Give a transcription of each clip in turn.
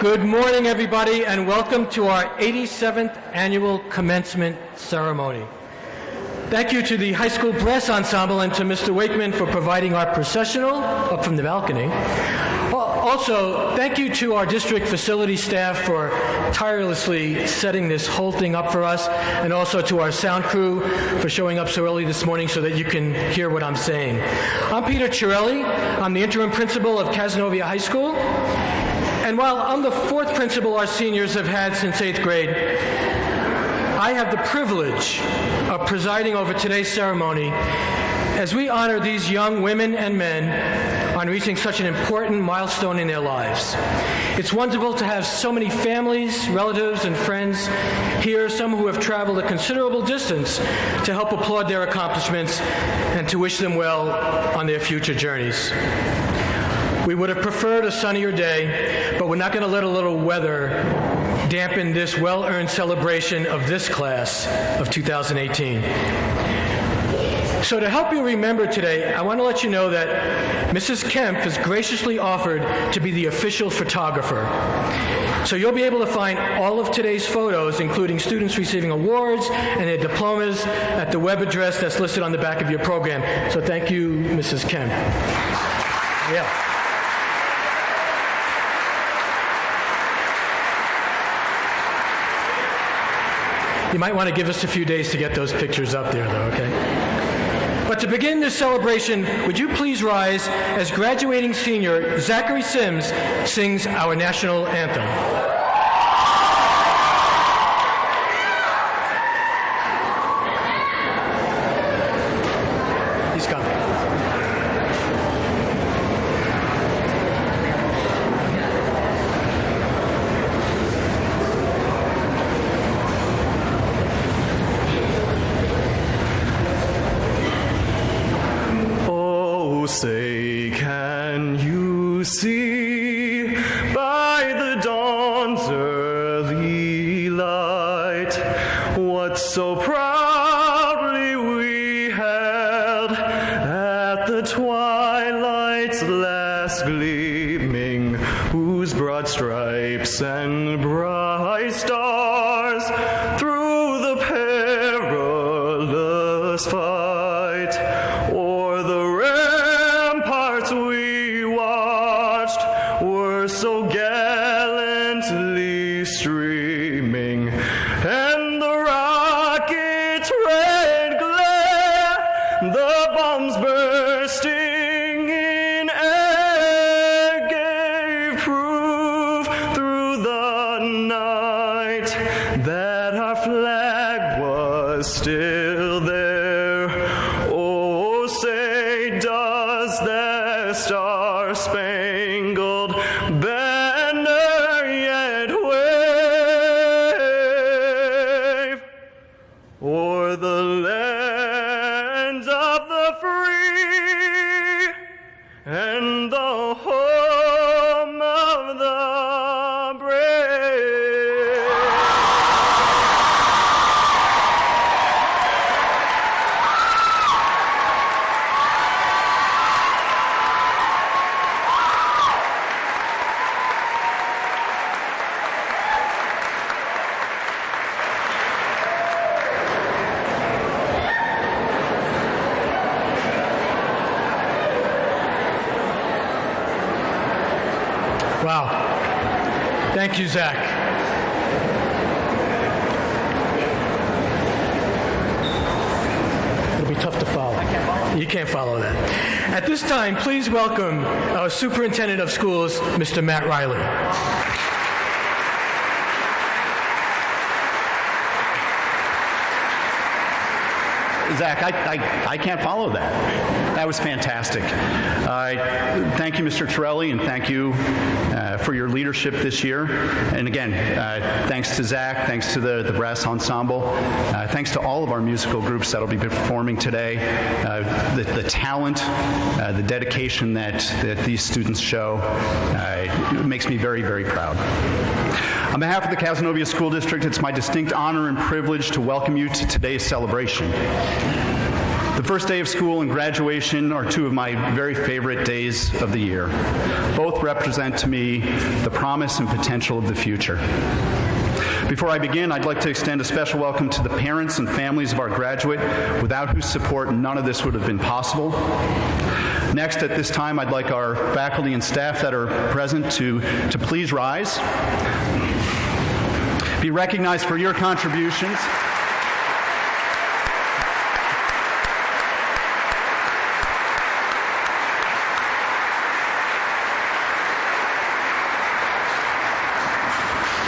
Good morning, everybody, and welcome to our 87th annual commencement ceremony. Thank you to the High School Brass Ensemble and to Mr. Wakeman for providing our processional up from the balcony. Also, thank you to our district facility staff for tirelessly setting this whole thing up for us, and also to our sound crew for showing up so early this morning so that you can hear what I'm saying. I'm Peter Chiarelli. I'm the interim principal of Cazenovia High School. And while I'm the fourth principal our seniors have had since 8th grade, I have the privilege of presiding over today's ceremony as we honor these young women and men on reaching such an important milestone in their lives. It's wonderful to have so many families, relatives, and friends here, some who have traveled a considerable distance to help applaud their accomplishments and to wish them well on their future journeys. We would have preferred a sunnier day, but we're not going to let a little weather dampen this well-earned celebration of this class of 2018. So to help you remember today, I want to let you know that Mrs. Kemp has graciously offered to be the official photographer. So you'll be able to find all of today's photos, including students receiving awards and their diplomas, at the web address that's listed on the back of your program. So thank you, Mrs. Kemp. Yeah. You might want to give us a few days to get those pictures up there, though, okay? But to begin this celebration, would you please rise as graduating senior Zachary Sims sings our national anthem. He's coming. Say, can you see by the dawn's early light what so proudly we held at the twilight's last gleaming, whose broad stripes and bright stars through the perilous fight o'er the we watched were so gallantly streaming, and the rocket's red glare, the bombs bursting in air, gave proof through the night that our flag was still there. Oh, say, does the Star-Spangled Banner yet wave o'er the lands of the free and the home of the brave? Wow. Thank you, Zach. It'll be tough to follow. You can't follow that. At this time, please welcome our Superintendent of Schools, Mr. Matt Riley. Zach, I can't follow that. That was fantastic. Thank you, Mr. Chiarelli, and thank you for your leadership this year. And again, thanks to Zach, thanks to the brass ensemble, thanks to all of our musical groups that will be performing today. The talent, the dedication that these students show makes me very, very proud. On behalf of the Cazenovia School District, it's my distinct honor and privilege to welcome you to today's celebration. The first day of school and graduation are two of my very favorite days of the year. Both represent to me the promise and potential of the future. Before I begin, I'd like to extend a special welcome to the parents and families of our graduate, without whose support none of this would have been possible. Next, at this time, I'd like our faculty and staff that are present to please rise. Be recognized for your contributions.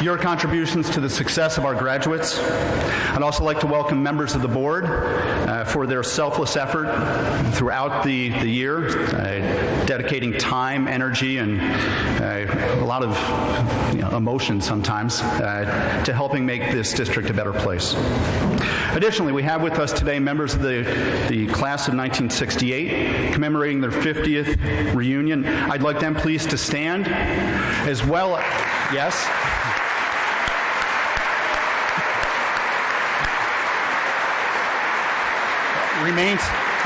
Your contributions to the success of our graduates. I'd also like to welcome members of the board for their selfless effort throughout the year, dedicating time, energy, and a lot of emotion sometimes to helping make this district a better place. Additionally, we have with us today members of the class of 1968 commemorating their 50th reunion. I'd like them please to stand, as well. Yes?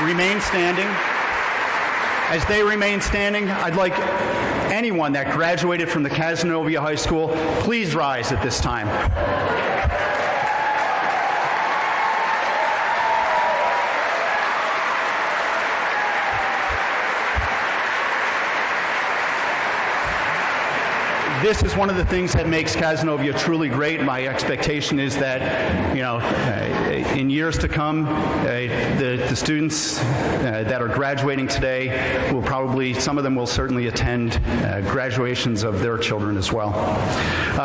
Remain standing. As they remain standing, I'd like anyone that graduated from the Cazenovia High School, please rise at this time. This is one of the things that makes Cazenovia truly great. My expectation is that, in years to come, the students that are graduating today will probably, some of them will certainly attend graduations of their children as well.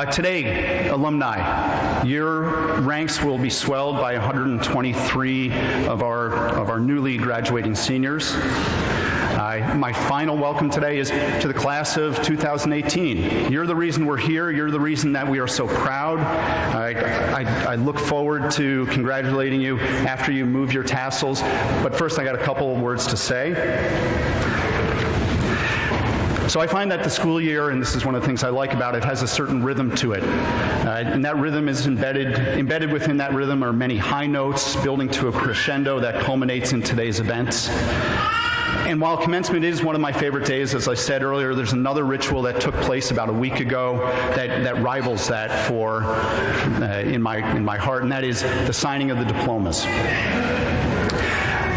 Today, alumni, your ranks will be swelled by 123 of our newly graduating seniors. My final welcome today is to the class of 2018. You're the reason we're here. You're the reason that we are so proud. I look forward to congratulating you after you move your tassels. But first, I got a couple of words to say. So I find that the school year, and this is one of the things I like about it, has a certain rhythm to it. And that rhythm is embedded within that rhythm are many high notes building to a crescendo that culminates in today's events. And while commencement is one of my favorite days, as I said earlier, there's another ritual that took place about a week ago that rivals that in my heart, and that is the signing of the diplomas.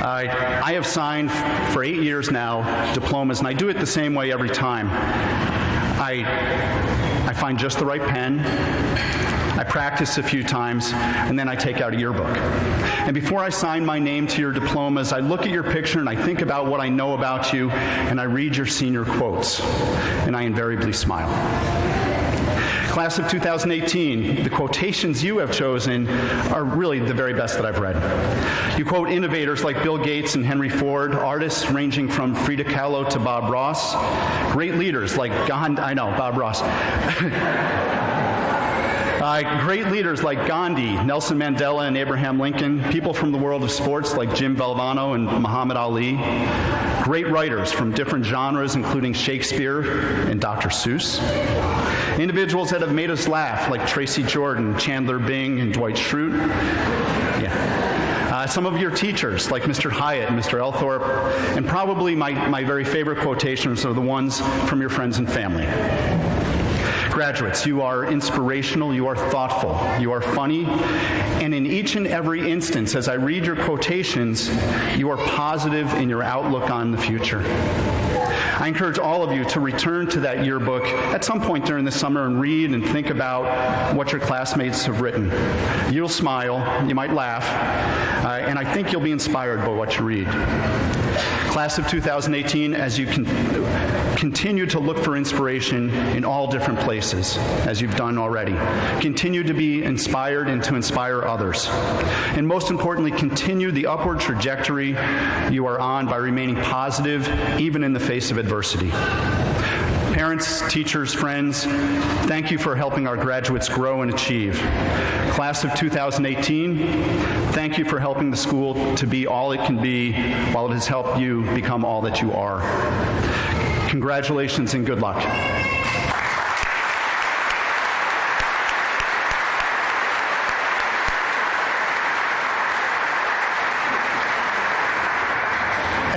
I have signed for 8 years now diplomas, and I do it the same way every time. I find just the right pen. I practice a few times, and then I take out a yearbook. And before I sign my name to your diplomas, I look at your picture and I think about what I know about you, and I read your senior quotes, and I invariably smile. Class of 2018, the quotations you have chosen are really the very best that I've read. You quote innovators like Bill Gates and Henry Ford, artists ranging from Frida Kahlo to Bob Ross, great leaders like Bob Ross. Great leaders like Gandhi, Nelson Mandela, and Abraham Lincoln, people from the world of sports like Jim Valvano and Muhammad Ali, great writers from different genres, including Shakespeare and Dr. Seuss, individuals that have made us laugh like Tracy Jordan, Chandler Bing, and Dwight Schrute. Some of your teachers, like Mr. Hyatt and Mr. Elthorpe, and probably my very favorite quotations are the ones from your friends and family. Graduates, you are inspirational, you are thoughtful, you are funny, and in each and every instance, as I read your quotations, you are positive in your outlook on the future. I encourage all of you to return to that yearbook at some point during the summer and read and think about what your classmates have written. You'll smile, you might laugh, and I think you'll be inspired by what you read. Class of 2018, as you continue to look for inspiration in all different places, as you've done already. Continue to be inspired and to inspire others. And most importantly, continue the upward trajectory you are on by remaining positive, even in the face of adversity. Parents, teachers, friends, thank you for helping our graduates grow and achieve. Class of 2018, thank you for helping the school to be all it can be while it has helped you become all that you are. Congratulations and good luck.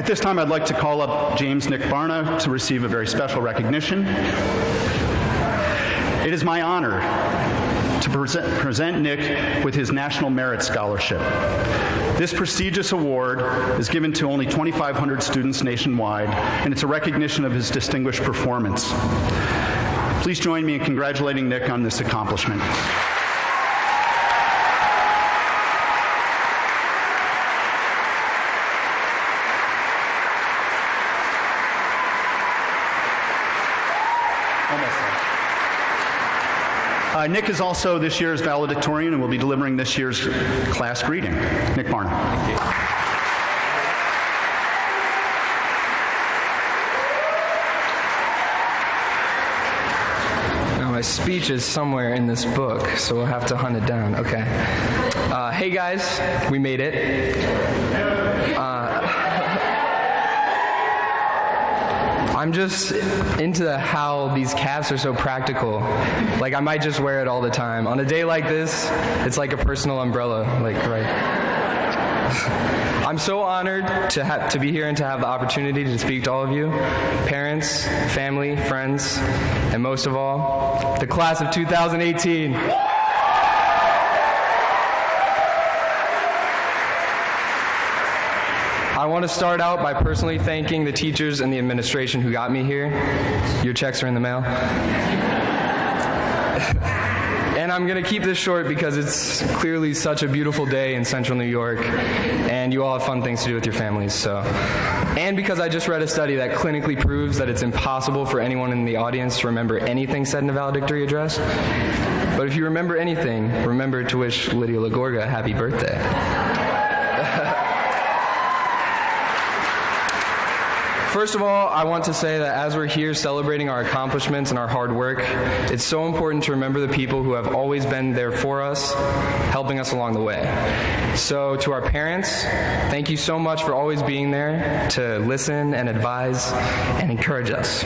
At this time, I'd like to call up James Nick Barna to receive a very special recognition. It is my honor to present Nick with his National Merit Scholarship. This prestigious award is given to only 2,500 students nationwide, and it's a recognition of his distinguished performance. Please join me in congratulating Nick on this accomplishment. Nick is also this year's valedictorian and will be delivering this year's class greeting. Nick Barna. Thank you. Now, my speech is somewhere in this book, so we'll have to hunt it down. Okay. Hey guys, we made it. I'm just into how these caps are so practical. Like, I might just wear it all the time. On a day like this, it's like a personal umbrella. Like, right. I'm so honored to be here and to have the opportunity to speak to all of you, parents, family, friends, and most of all, the class of 2018. I want to start out by personally thanking the teachers and the administration who got me here. Your checks are in the mail. And I'm going to keep this short because it's clearly such a beautiful day in central New York, and you all have fun things to do with your families. And because I just read a study that clinically proves that it's impossible for anyone in the audience to remember anything said in a valedictory address. But if you remember anything, remember to wish Lydia LaGorga a happy birthday. First of all, I want to say that as we're here celebrating our accomplishments and our hard work, it's so important to remember the people who have always been there for us, helping us along the way. So to our parents, thank you so much for always being there to listen and advise and encourage us.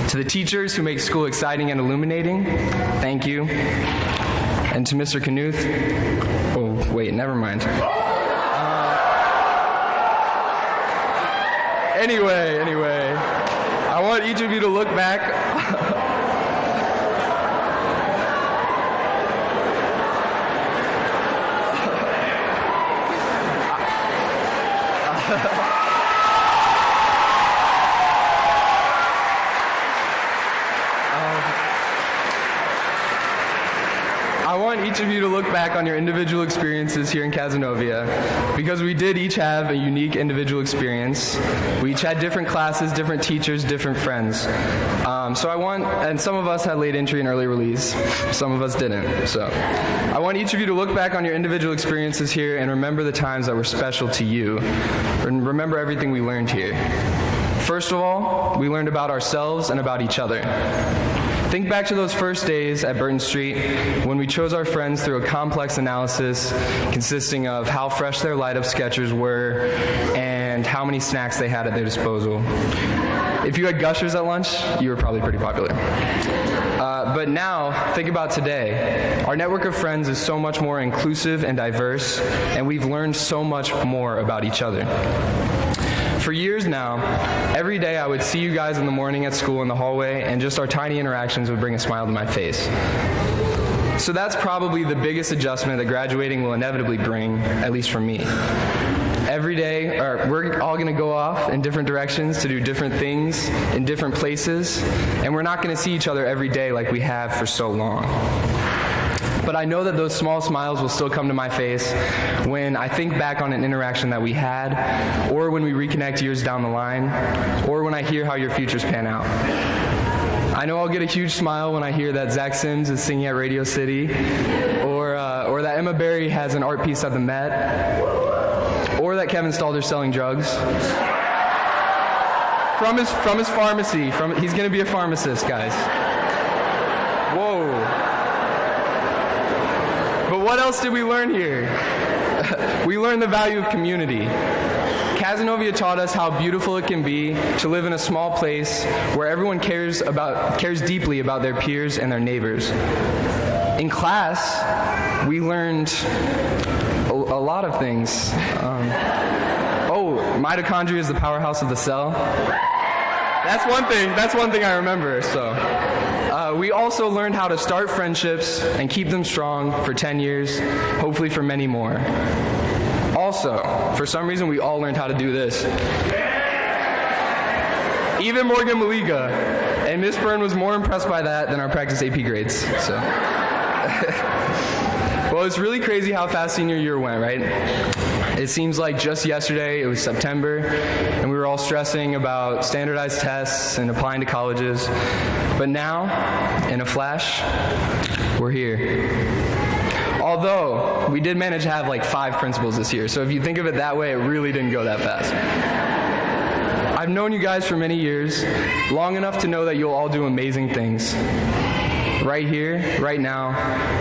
To the teachers who make school exciting and illuminating, thank you. And to Mr. Knuth, oh wait, never mind. Anyway, I want each of you to look back. I want each of you to look back on your individual experiences here in Cazenovia, because we did each have a unique individual experience. We each had different classes, different teachers, different friends. And some of us had late entry and early release. Some of us didn't. So I want each of you to look back on your individual experiences here and remember the times that were special to you. And remember everything we learned here. First of all, we learned about ourselves and about each other. Think back to those first days at Burton Street when we chose our friends through a complex analysis consisting of how fresh their light-up sketchers were and how many snacks they had at their disposal. If you had Gushers at lunch, you were probably pretty popular. But now, think about today. Our network of friends is so much more inclusive and diverse, and we've learned so much more about each other. For years now, every day I would see you guys in the morning at school in the hallway, and just our tiny interactions would bring a smile to my face. So that's probably the biggest adjustment that graduating will inevitably bring, at least for me. Every day, we're all going to go off in different directions to do different things in different places, and we're not going to see each other every day like we have for so long. But I know that those small smiles will still come to my face when I think back on an interaction that we had, or when we reconnect years down the line, or when I hear how your futures pan out. I know I'll get a huge smile when I hear that Zach Sims is singing at Radio City, or that Emma Berry has an art piece at the Met, or that Kevin Stalder's selling drugs. From his pharmacy. He's going to be a pharmacist, guys. Whoa. But what else did we learn here? We learned the value of community. Cazenovia taught us how beautiful it can be to live in a small place where everyone cares deeply about their peers and their neighbors. In class, we learned a lot of things. Oh, mitochondria is the powerhouse of the cell. That's one thing I remember. So, we also learned how to start friendships and keep them strong for 10 years, hopefully for many more. Also, for some reason, we all learned how to do this. Even Morgan Maliga. And Miss Byrne was more impressed by that than our practice AP grades. So, well, it's really crazy how fast senior year went, right? It seems like just yesterday, it was September, and we were all stressing about standardized tests and applying to colleges. But now, in a flash, we're here. Although, we did manage to have like 5 principals this year, so if you think of it that way, it really didn't go that fast. I've known you guys for many years, long enough to know that you'll all do amazing things. Right here, right now,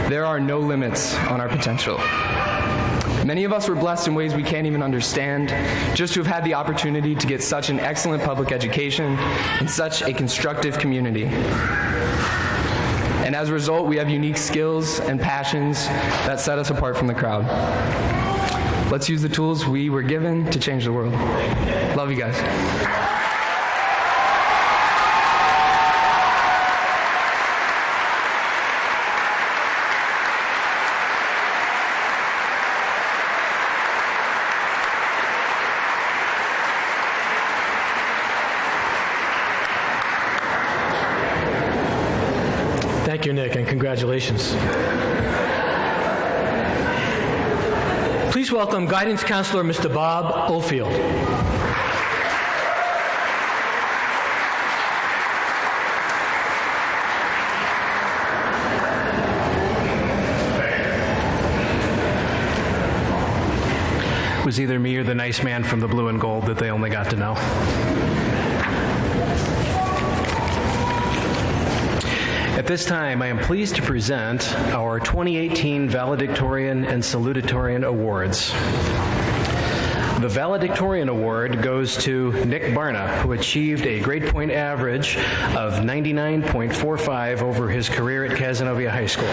there are no limits on our potential. Many of us were blessed in ways we can't even understand, just to have had the opportunity to get such an excellent public education in such a constructive community. And as a result, we have unique skills and passions that set us apart from the crowd. Let's use the tools we were given to change the world. Love you guys. Thank you, Nick, and congratulations. Please welcome Guidance Counselor Mr. Bob Oldfield. It was either me or the nice man from the blue and gold that they only got to know. At this time, I am pleased to present our 2018 Valedictorian and Salutatorian Awards. The Valedictorian Award goes to Nick Barna, who achieved a grade point average of 99.45 over his career at Cazenovia High School.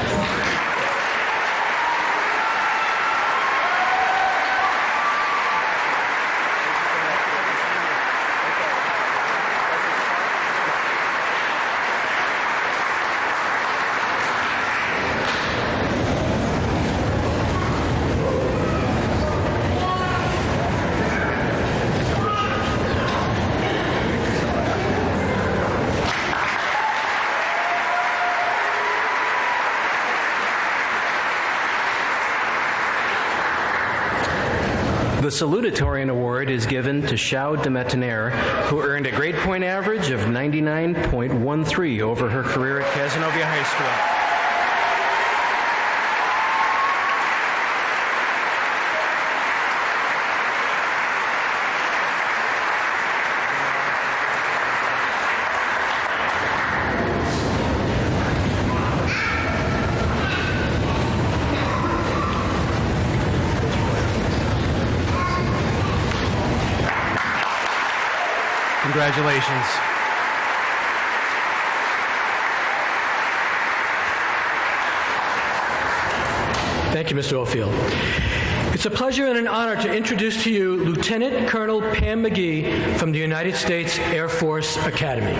The Salutatorian Award is given to Shao de Metenaire, who earned a grade point average of 99.13 over her career at Cazenovia High School. Congratulations. Thank you, Mr. Oldfield. It's a pleasure and an honor to introduce to you Lieutenant Colonel Pam McGee from the United States Air Force Academy.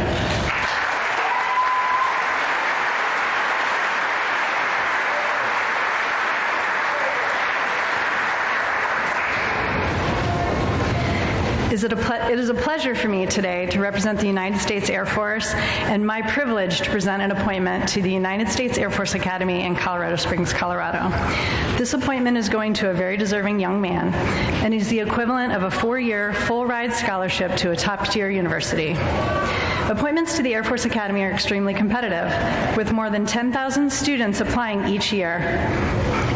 It is a pleasure for me today to represent the United States Air Force and my privilege to present an appointment to the United States Air Force Academy in Colorado Springs, Colorado. This appointment is going to a very deserving young man, and he's the equivalent of a 4-year full-ride scholarship to a top-tier university. Appointments to the Air Force Academy are extremely competitive, with more than 10,000 students applying each year.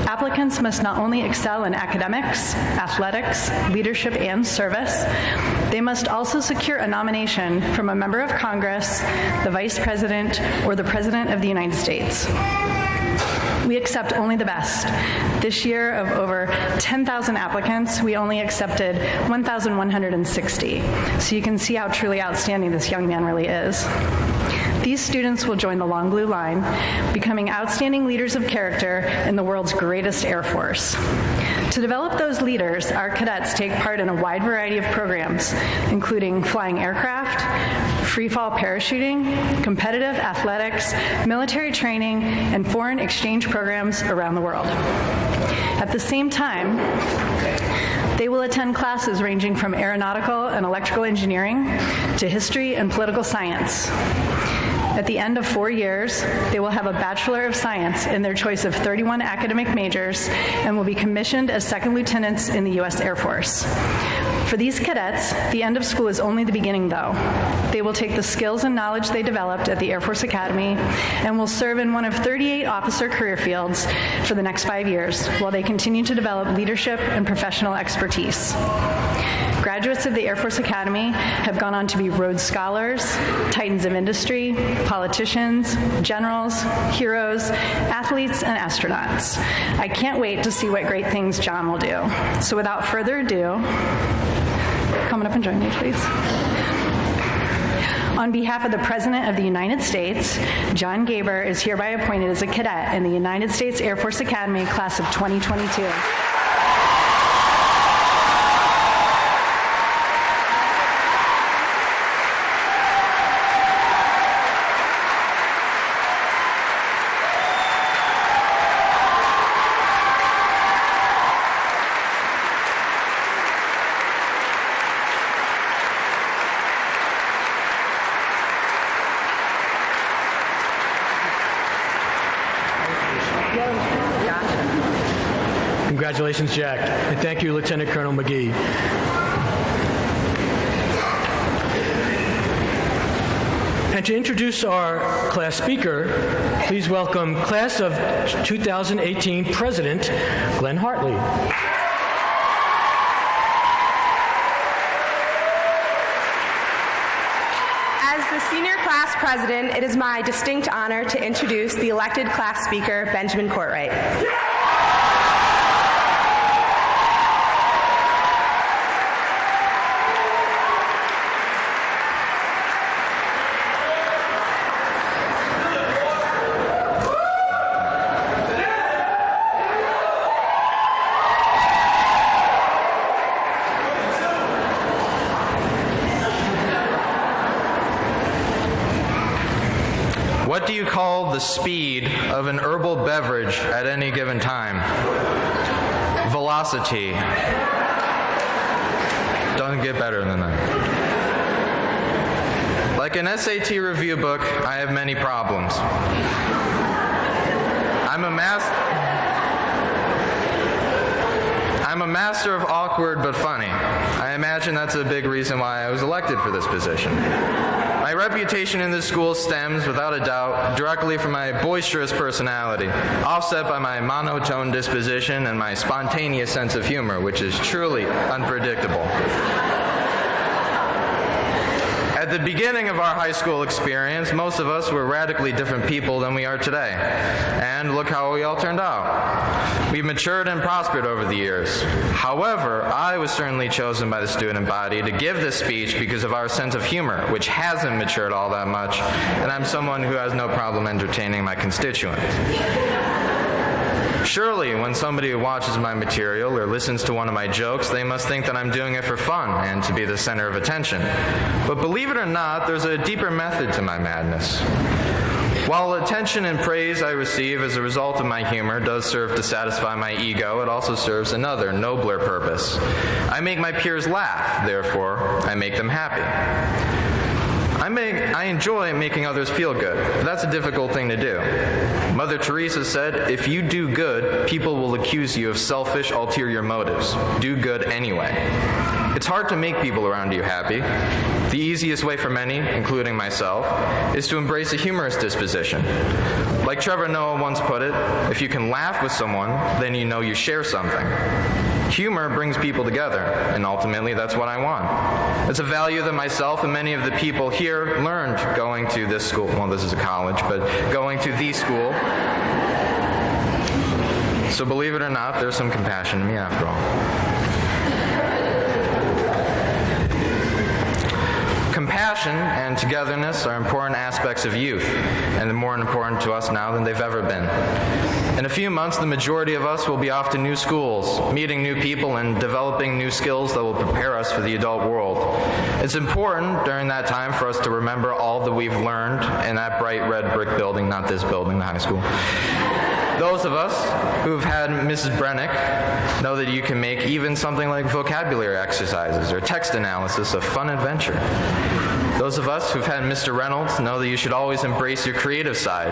Applicants must not only excel in academics, athletics, leadership, and service, they must also secure a nomination from a member of Congress, the Vice President, or the President of the United States. We accept only the best. This year, of over 10,000 applicants, we only accepted 1,160. So you can see how truly outstanding this young man really is. These students will join the Long Blue Line, becoming outstanding leaders of character in the world's greatest Air Force. To develop those leaders, our cadets take part in a wide variety of programs, including flying aircraft, free-fall parachuting, competitive athletics, military training, and foreign exchange programs around the world. At the same time, they will attend classes ranging from aeronautical and electrical engineering to history and political science. At the end of 4 years, they will have a Bachelor of Science in their choice of 31 academic majors and will be commissioned as second lieutenants in the U.S. Air Force. For these cadets, the end of school is only the beginning, though. They will take the skills and knowledge they developed at the Air Force Academy and will serve in one of 38 officer career fields for the next 5 years while they continue to develop leadership and professional expertise. Graduates of the Air Force Academy have gone on to be Rhodes Scholars, Titans of Industry, politicians, generals, heroes, athletes, and astronauts. I can't wait to see what great things John will do. So without further ado, come on up and join me, please. On behalf of the President of the United States, John Gaber is hereby appointed as a cadet in the United States Air Force Academy class of 2022. Congratulations, Jack, and thank you, Lieutenant Colonel McGee. And to introduce our class speaker, please welcome Class of 2018 President Glenn Hartley. As the senior class president, it is my distinct honor to introduce the elected class speaker, Benjamin Courtwright. What do you call the speed of an herbal beverage at any given time? Velocity. Doesn't get better than that. Like an SAT review book, I have many problems. I'm a master of awkward but funny. I imagine that's a big reason why I was elected for this position. My reputation in this school stems, without a doubt, directly from my boisterous personality, offset by my monotone disposition and my spontaneous sense of humor, which is truly unpredictable. At the beginning of our high school experience, most of us were radically different people than we are today. And look how we all turned out. We've matured and prospered over the years. However, I was certainly chosen by the student body to give this speech because of our sense of humor, which hasn't matured all that much, and I'm someone who has no problem entertaining my constituents. Surely, when somebody watches my material or listens to one of my jokes, they must think that I'm doing it for fun and to be the center of attention. But believe it or not, there's a deeper method to my madness. While attention and praise I receive as a result of my humor does serve to satisfy my ego, it also serves another, nobler purpose. I make my peers laugh, therefore, I make them happy. I enjoy making others feel good. That's a difficult thing to do. Mother Teresa said, if you do good, people will accuse you of selfish, ulterior motives. Do good anyway. It's hard to make people around you happy. The easiest way for many, including myself, is to embrace a humorous disposition. Like Trevor Noah once put it, if you can laugh with someone, then you know you share something. Humor brings people together, and ultimately that's what I want. It's a value that myself and many of the people here learned going to this school. Well, this is a college, but going to the school. So believe it or not, there's some compassion in me after all. Compassion and and togetherness are important aspects of youth, and they're more important to us now than they've ever been. In a few months, the majority of us will be off to new schools, meeting new people, and developing new skills that will prepare us for the adult world. It's important during that time for us to remember all that we've learned in that bright red brick building, not this building, the high school. Those of us who've had Mrs. Brennick know that you can make even something like vocabulary exercises or text analysis a fun adventure. Those of us who've had Mr. Reynolds know that you should always embrace your creative side.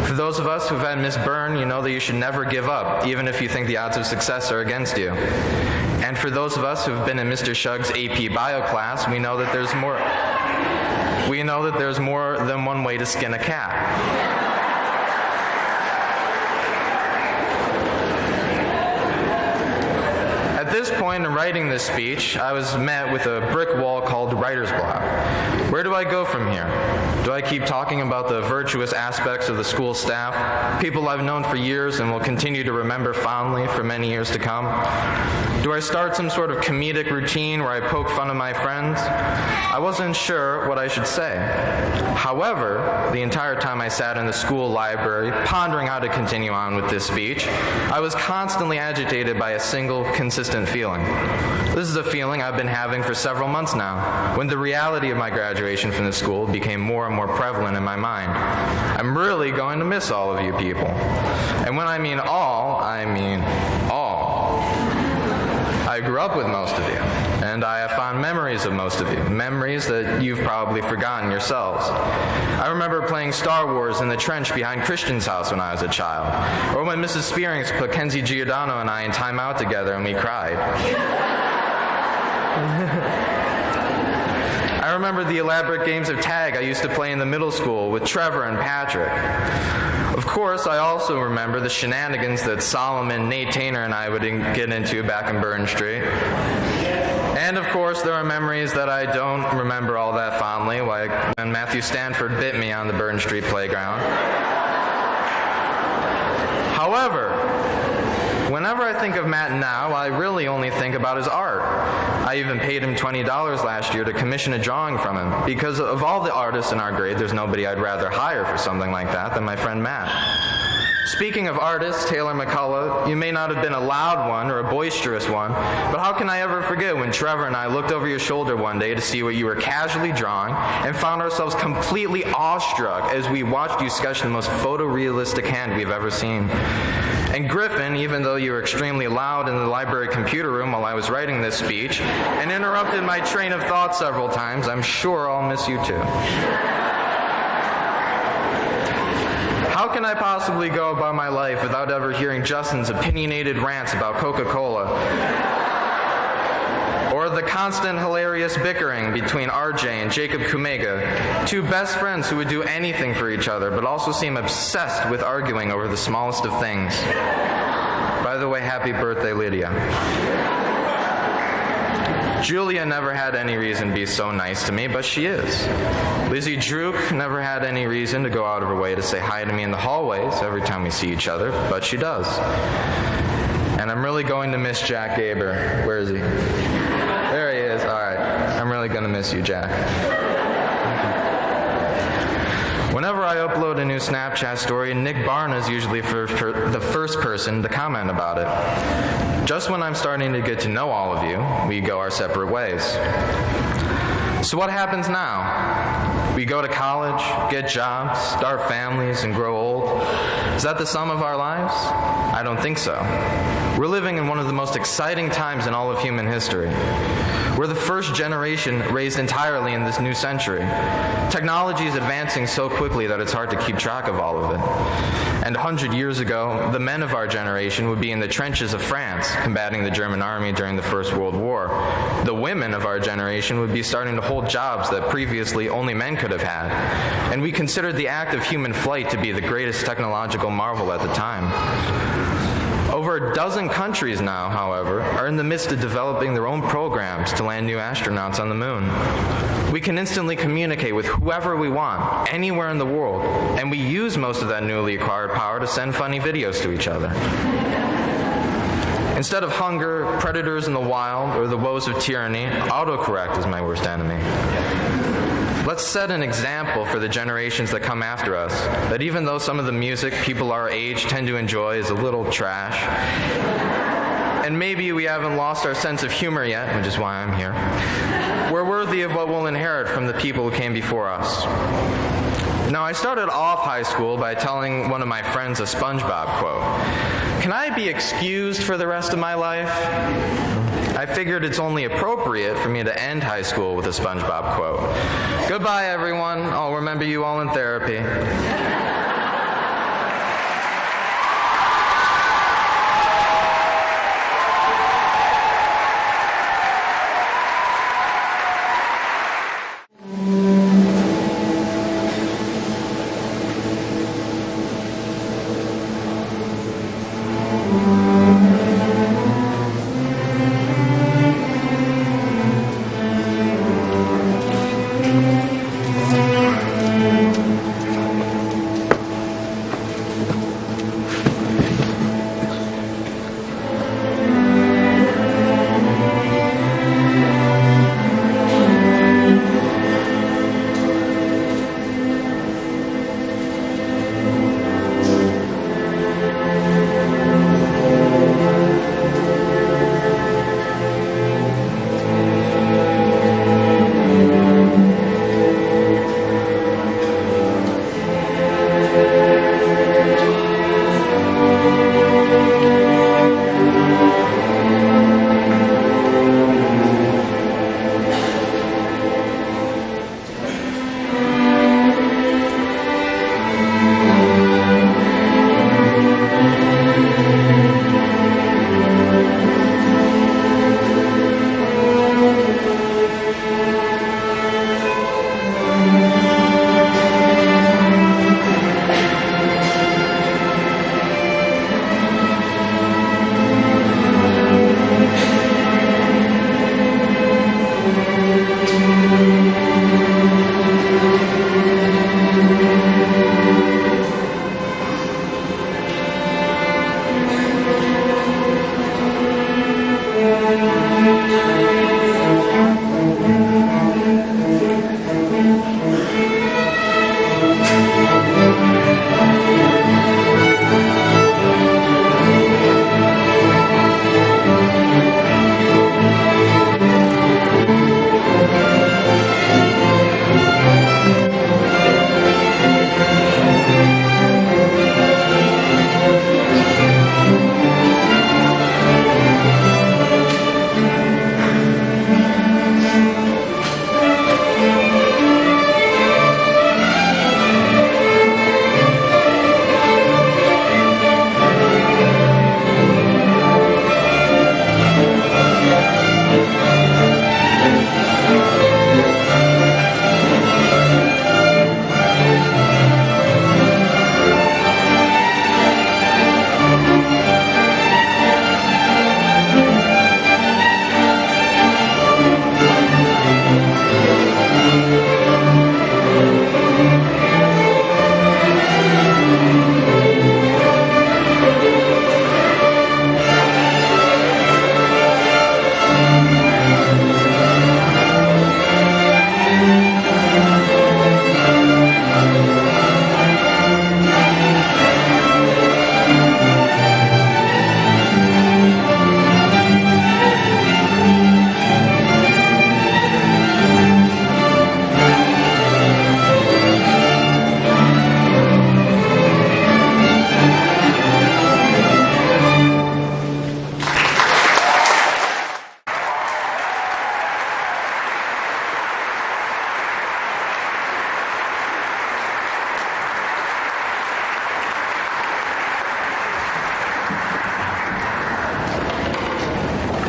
For those of us who've had Miss Byrne, you know that you should never give up, even if you think the odds of success are against you. And for those of us who've been in Mr. Shug's AP Bio class, we know that there's more. We know that there's more than one way to skin a cat. At this point in writing this speech, I was met with a brick wall called writer's block. Where do I go from here? Do I keep talking about the virtuous aspects of the school staff, people I've known for years and will continue to remember fondly for many years to come? Do I start some sort of comedic routine where I poke fun of my friends? I wasn't sure what I should say. However, the entire time I sat in the school library, pondering how to continue on with this speech, I was constantly agitated by a single consistent feeling. This is a feeling I've been having for several months now, when the reality of my graduation from the school became more and more prevalent in my mind. I'm really going to miss all of you people. And when I mean all, I mean all. I grew up with most of you, and I have fond memories of most of you, memories that you've probably forgotten yourselves. I remember playing Star Wars in the trench behind Christian's house when I was a child, or when Mrs. Spearings put Kenzie Giordano and I in timeout together and we cried. I remember the elaborate games of tag I used to play in the middle school with Trevor and Patrick. Of course, I also remember the shenanigans that Solomon, Nate Tainer, and I would get into back in Burn Street. And of course, there are memories that I don't remember all that fondly, like when Matthew Stanford bit me on the Burn Street playground. However, whenever I think of Matt now, I really only think about his art. I even paid him $20 last year to commission a drawing from him, because of all the artists in our grade, there's nobody I'd rather hire for something like that than my friend Matt. Speaking of artists, Taylor McCullough, you may not have been a loud one or a boisterous one, but how can I ever forget when Trevor and I looked over your shoulder one day to see what you were casually drawing and found ourselves completely awestruck as we watched you sketch the most photorealistic hand we've ever seen. And Griffin, even though you were extremely loud in the library computer room while I was writing this speech and interrupted my train of thought several times, I'm sure I'll miss you too. How can I possibly go about my life without ever hearing Justin's opinionated rants about Coca-Cola? Or the constant hilarious bickering between RJ and Jacob Kumega, two best friends who would do anything for each other but also seem obsessed with arguing over the smallest of things. By the way, happy birthday, Lydia. Julia never had any reason to be so nice to me, but she is. Lizzie Druk never had any reason to go out of her way to say hi to me in the hallways every time we see each other, but she does. And I'm really going to miss Jack Gaber. Where is he? There he is. All right. I'm really going to miss you, Jack. Whenever I upload a new Snapchat story, Nick Barna is usually the first person to comment about it. Just when I'm starting to get to know all of you, we go our separate ways. So what happens now? We go to college, get jobs, start families, and grow old. Is that the sum of our lives? I don't think so. We're living in one of the most exciting times in all of human history. We're the first generation raised entirely in this new century. Technology is advancing so quickly that it's hard to keep track of all of it. And 100 years ago, the men of our generation would be in the trenches of France, combating the German army during the First World War. The women of our generation would be starting to hold jobs that previously only men could have had. And we considered the act of human flight to be the greatest technological marvel at the time. Over a dozen countries now, however, are in the midst of developing their own programs to land new astronauts on the moon. We can instantly communicate with whoever we want, anywhere in the world, and we use most of that newly acquired power to send funny videos to each other. Instead of hunger, predators in the wild, or the woes of tyranny, autocorrect is my worst enemy. Let's set an example for the generations that come after us, that even though some of the music people our age tend to enjoy is a little trash, and maybe we haven't lost our sense of humor yet, which is why I'm here, we're worthy of what we'll inherit from the people who came before us. Now, I started off high school by telling one of my friends a SpongeBob quote. Can I be excused for the rest of my life? I figured it's only appropriate for me to end high school with a SpongeBob quote. Goodbye, everyone. I'll remember you all in therapy.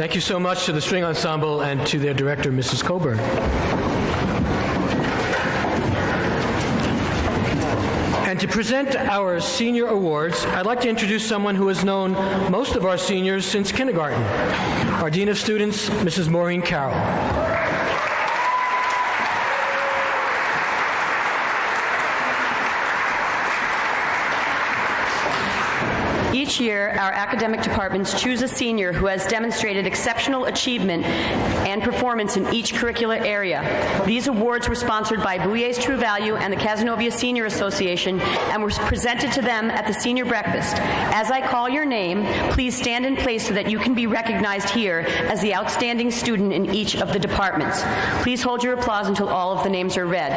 Thank you so much to the string ensemble and to their director, Mrs. Coburn. And to present our senior awards, I'd like to introduce someone who has known most of our seniors since kindergarten, our Dean of Students, Mrs. Maureen Carroll. Each Each year, our academic departments choose a senior who has demonstrated exceptional achievement and performance in each curricular area. These awards were sponsored by Bouyer's True Value and the Cazenovia Senior Association and were presented to them at the senior breakfast. As I call your name, please stand in place so that you can be recognized here as the outstanding student in each of the departments. Please hold your applause until all of the names are read.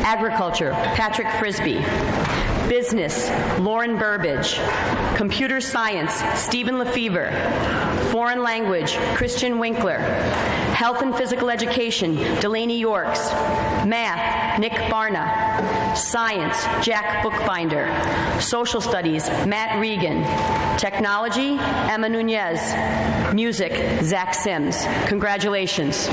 Agriculture, Patrick Frisbee. Business, Lauren Burbage. Computer Science, Stephen Lefevre. Foreign Language, Christian Winkler. Health and Physical Education, Delaney Yorks. Math, Nick Barna. Science, Jack Bookbinder. Social Studies, Matt Regan. Technology, Emma Nunez. Music, Zach Sims. Congratulations.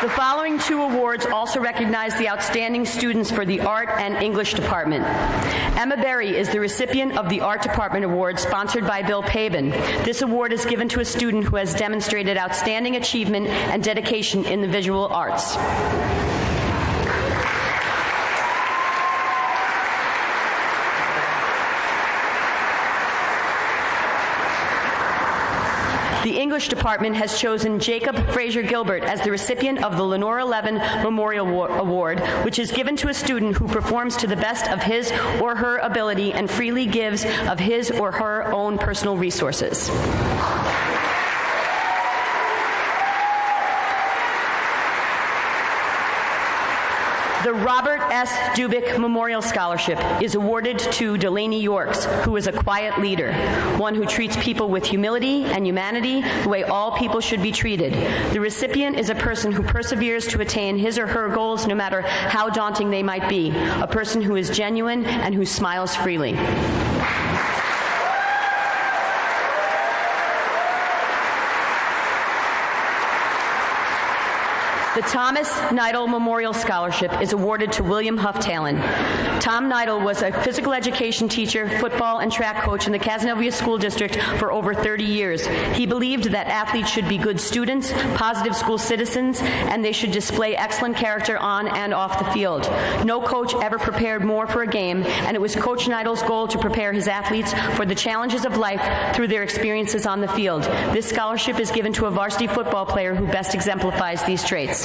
The following two awards also recognize the outstanding students for the Art and English Department. Emma Berry is the recipient of the Art Department Award sponsored by Bill Pabin. This award is given to a student who has demonstrated outstanding achievement and dedication in the visual arts. The English Department has chosen Jacob Fraser Gilbert as the recipient of the Lenore 11 Memorial Award, which is given to a student who performs to the best of his or her ability and freely gives of his or her own personal resources. The Robert S. Dubik Memorial Scholarship is awarded to Delaney Yorks, who is a quiet leader, one who treats people with humility and humanity the way all people should be treated. The recipient is a person who perseveres to attain his or her goals no matter how daunting they might be, a person who is genuine and who smiles freely. The Thomas Neidl Memorial Scholarship is awarded to William Hufftalon. Tom Neidl was a physical education teacher, football and track coach in the Cazenovia School District for over 30 years. He believed that athletes should be good students, positive school citizens, and they should display excellent character on and off the field. No coach ever prepared more for a game, and it was Coach Neidl's goal to prepare his athletes for the challenges of life through their experiences on the field. This scholarship is given to a varsity football player who best exemplifies these traits.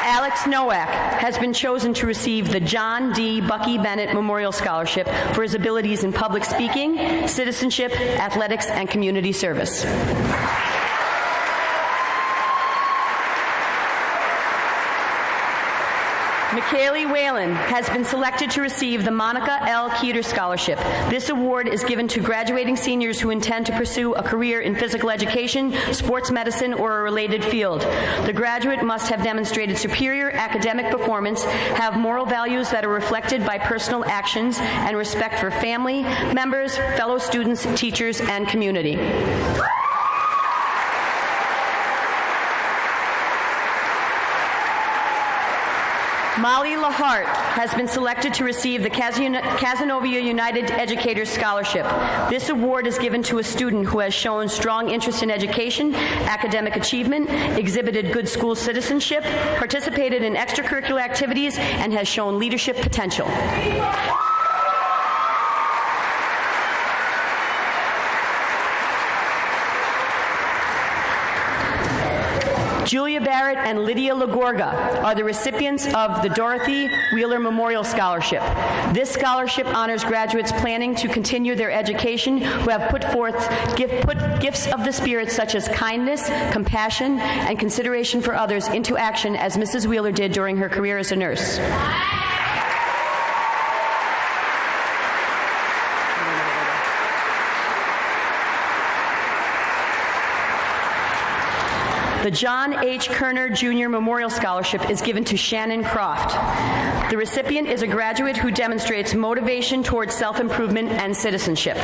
Alex Nowak has been chosen to receive the John D. Bucky Bennett Memorial Scholarship for his abilities in public speaking, citizenship, athletics, and community service. McKaylee Whalen has been selected to receive the Monica L. Keeter Scholarship. This award is given to graduating seniors who intend to pursue a career in physical education, sports medicine, or a related field. The graduate must have demonstrated superior academic performance, have moral values that are reflected by personal actions, and respect for family, members, fellow students, teachers, and community. Molly Lahart has been selected to receive the Cazenovia United Educators Scholarship. This award is given to a student who has shown strong interest in education, academic achievement, exhibited good school citizenship, participated in extracurricular activities, and has shown leadership potential. Julia Barrett and Lydia LaGorga are the recipients of the Dorothy Wheeler Memorial Scholarship. This scholarship honors graduates planning to continue their education who have put gifts of the spirit such as kindness, compassion, and consideration for others into action as Mrs. Wheeler did during her career as a nurse. The John H. Kerner Jr. Memorial Scholarship is given to Shannon Croft. The recipient is a graduate who demonstrates motivation towards self-improvement and citizenship.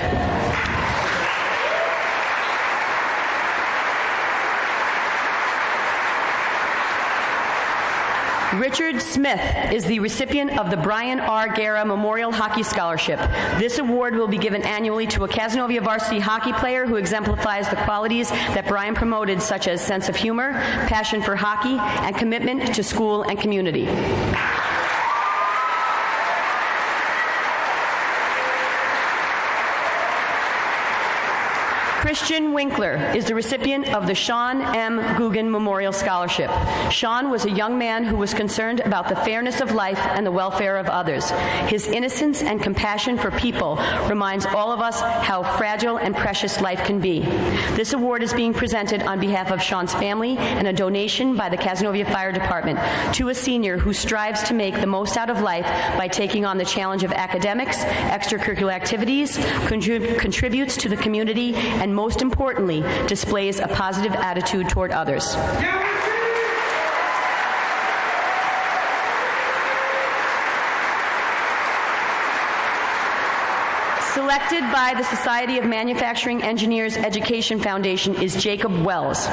Richard Smith is the recipient of the Brian R. Guerra Memorial Hockey Scholarship. This award will be given annually to a Cazenovia varsity hockey player who exemplifies the qualities that Brian promoted, such as sense of humor, passion for hockey, and commitment to school and community. Christian Winkler is the recipient of the Sean M. Guggen Memorial Scholarship. Sean was a young man who was concerned about the fairness of life and the welfare of others. His innocence and compassion for people reminds all of us how fragile and precious life can be. This award is being presented on behalf of Sean's family and a donation by the Cazenovia Fire Department to a senior who strives to make the most out of life by taking on the challenge of academics, extracurricular activities, contributes to the community, and most importantly, displays a positive attitude toward others. Selected by the Society of Manufacturing Engineers Education Foundation is Jacob Wells.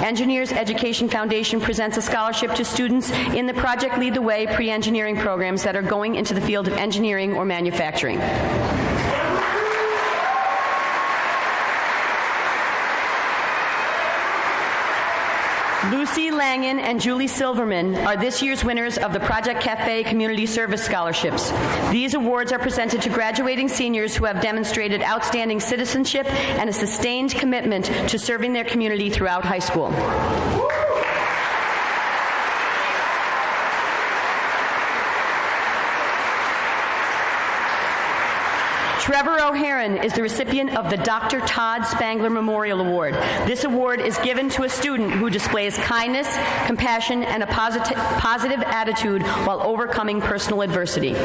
Engineers Education Foundation presents a scholarship to students in the Project Lead the Way pre-engineering programs that are going into the field of engineering or manufacturing. Lucy Langen and Julie Silverman are this year's winners of the Project Cafe Community Service Scholarships. These awards are presented to graduating seniors who have demonstrated outstanding citizenship and a sustained commitment to serving their community throughout high school. Trevor O'Haron is the recipient of the Dr. Todd Spangler Memorial Award. This award is given to a student who displays kindness, compassion, and a positive attitude while overcoming personal adversity.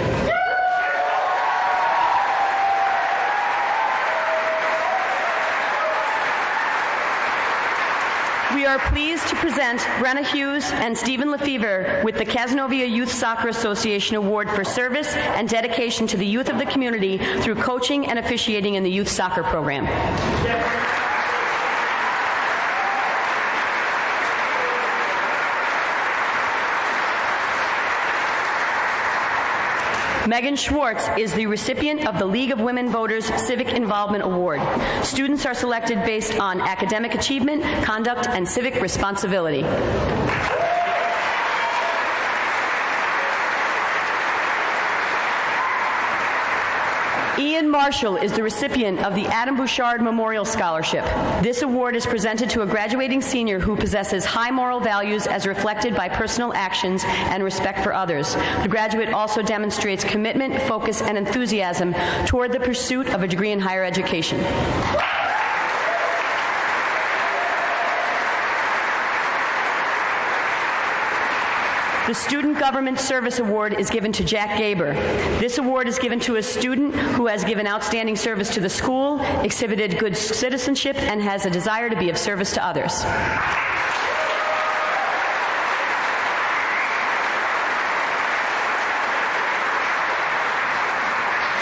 We are pleased to present Brenna Hughes and Stephen Lefevre with the Cazenovia Youth Soccer Association Award for service and dedication to the youth of the community through coaching and officiating in the youth soccer program. Megan Schwartz is the recipient of the League of Women Voters Civic Involvement Award. Students are selected based on academic achievement, conduct, and civic responsibility. Ian Marshall is the recipient of the Adam Bouchard Memorial Scholarship. This award is presented to a graduating senior who possesses high moral values as reflected by personal actions and respect for others. The graduate also demonstrates commitment, focus, and enthusiasm toward the pursuit of a degree in higher education. The Student Government Service Award is given to Jack Gaber. This award is given to a student who has given outstanding service to the school, exhibited good citizenship, and has a desire to be of service to others.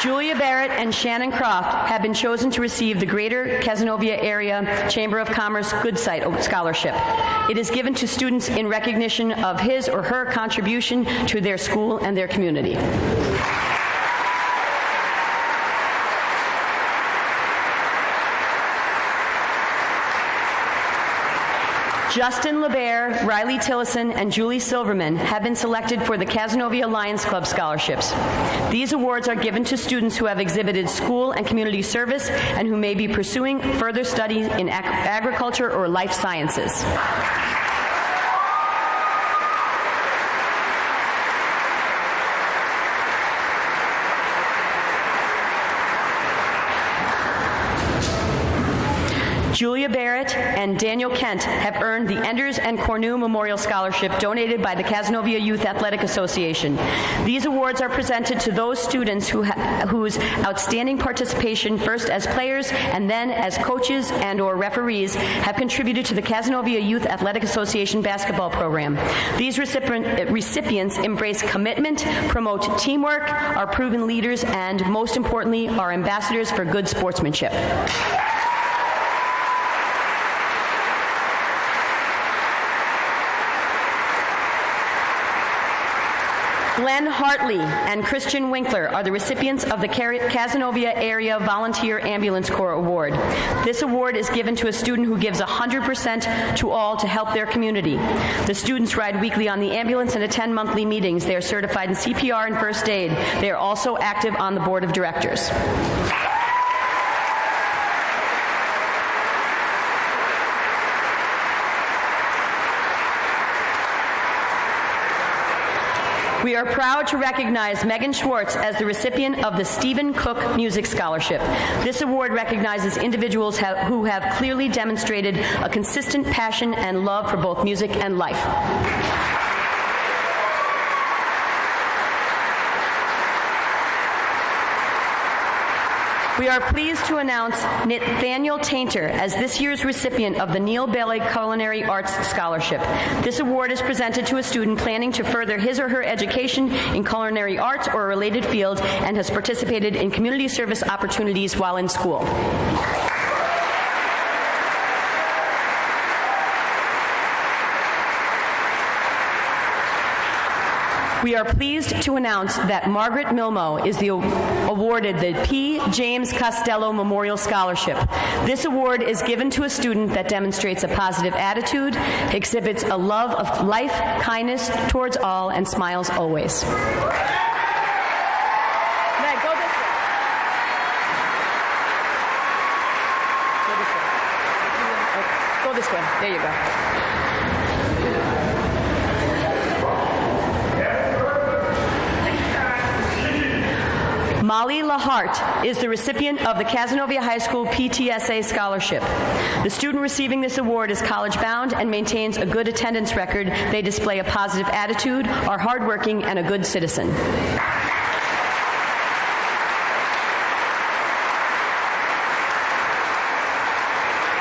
Julia Barrett and Shannon Croft have been chosen to receive the Greater Cazenovia Area Chamber of Commerce Good Site Scholarship. It is given to students in recognition of his or her contribution to their school and their community. Justin LeBaire, Riley Tillison, and Julie Silverman have been selected for the Cazenovia Lions Club scholarships. These awards are given to students who have exhibited school and community service and who may be pursuing further study in agriculture or life sciences. Julia Barrett and Daniel Kent have earned the Enders and Cornu Memorial Scholarship donated by the Cazenovia Youth Athletic Association. These awards are presented to those students whose outstanding participation, first as players and then as coaches and or referees, have contributed to the Cazenovia Youth Athletic Association basketball program. These recipients embrace commitment, promote teamwork, are proven leaders, and most importantly, are ambassadors for good sportsmanship. Glenn Hartley and Christian Winkler are the recipients of the Cazenovia Area Volunteer Ambulance Corps Award. This award is given to a student who gives 100% to all to help their community. The students ride weekly on the ambulance and attend monthly meetings. They are certified in CPR and first aid. They are also active on the board of directors. We are proud to recognize Megan Schwartz as the recipient of the Stephen Cook Music Scholarship. This award recognizes individuals who have clearly demonstrated a consistent passion and love for both music and life. We are pleased to announce Nathaniel Tainter as this year's recipient of the Neil Bailey Culinary Arts Scholarship. This award is presented to a student planning to further his or her education in culinary arts or a related field and has participated in community service opportunities while in school. We are pleased to announce that Margaret Milmo is awarded the P. James Costello Memorial Scholarship. This award is given to a student that demonstrates a positive attitude, exhibits a love of life, kindness towards all, and smiles always. Go this way. There you go. Molly Lahart is the recipient of the Cazenovia High School PTSA Scholarship. The student receiving this award is college-bound and maintains a good attendance record. They display a positive attitude, are hardworking, and a good citizen.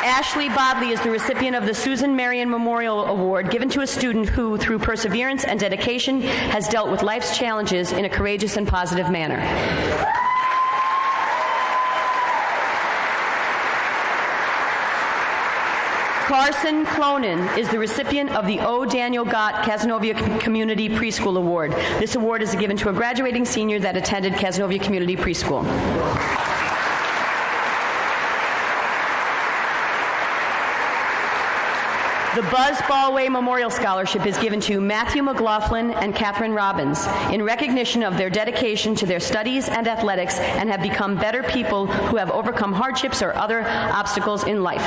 Ashley Bodley is the recipient of the Susan Marion Memorial Award, given to a student who, through perseverance and dedication, has dealt with life's challenges in a courageous and positive manner. Carson Clonan is the recipient of the O. Daniel Gott Cazenovia Community Preschool Award. This award is given to a graduating senior that attended Cazenovia Community Preschool. The Buzz Ballway Memorial Scholarship is given to Matthew McLaughlin and Catherine Robbins in recognition of their dedication to their studies and athletics and have become better people who have overcome hardships or other obstacles in life.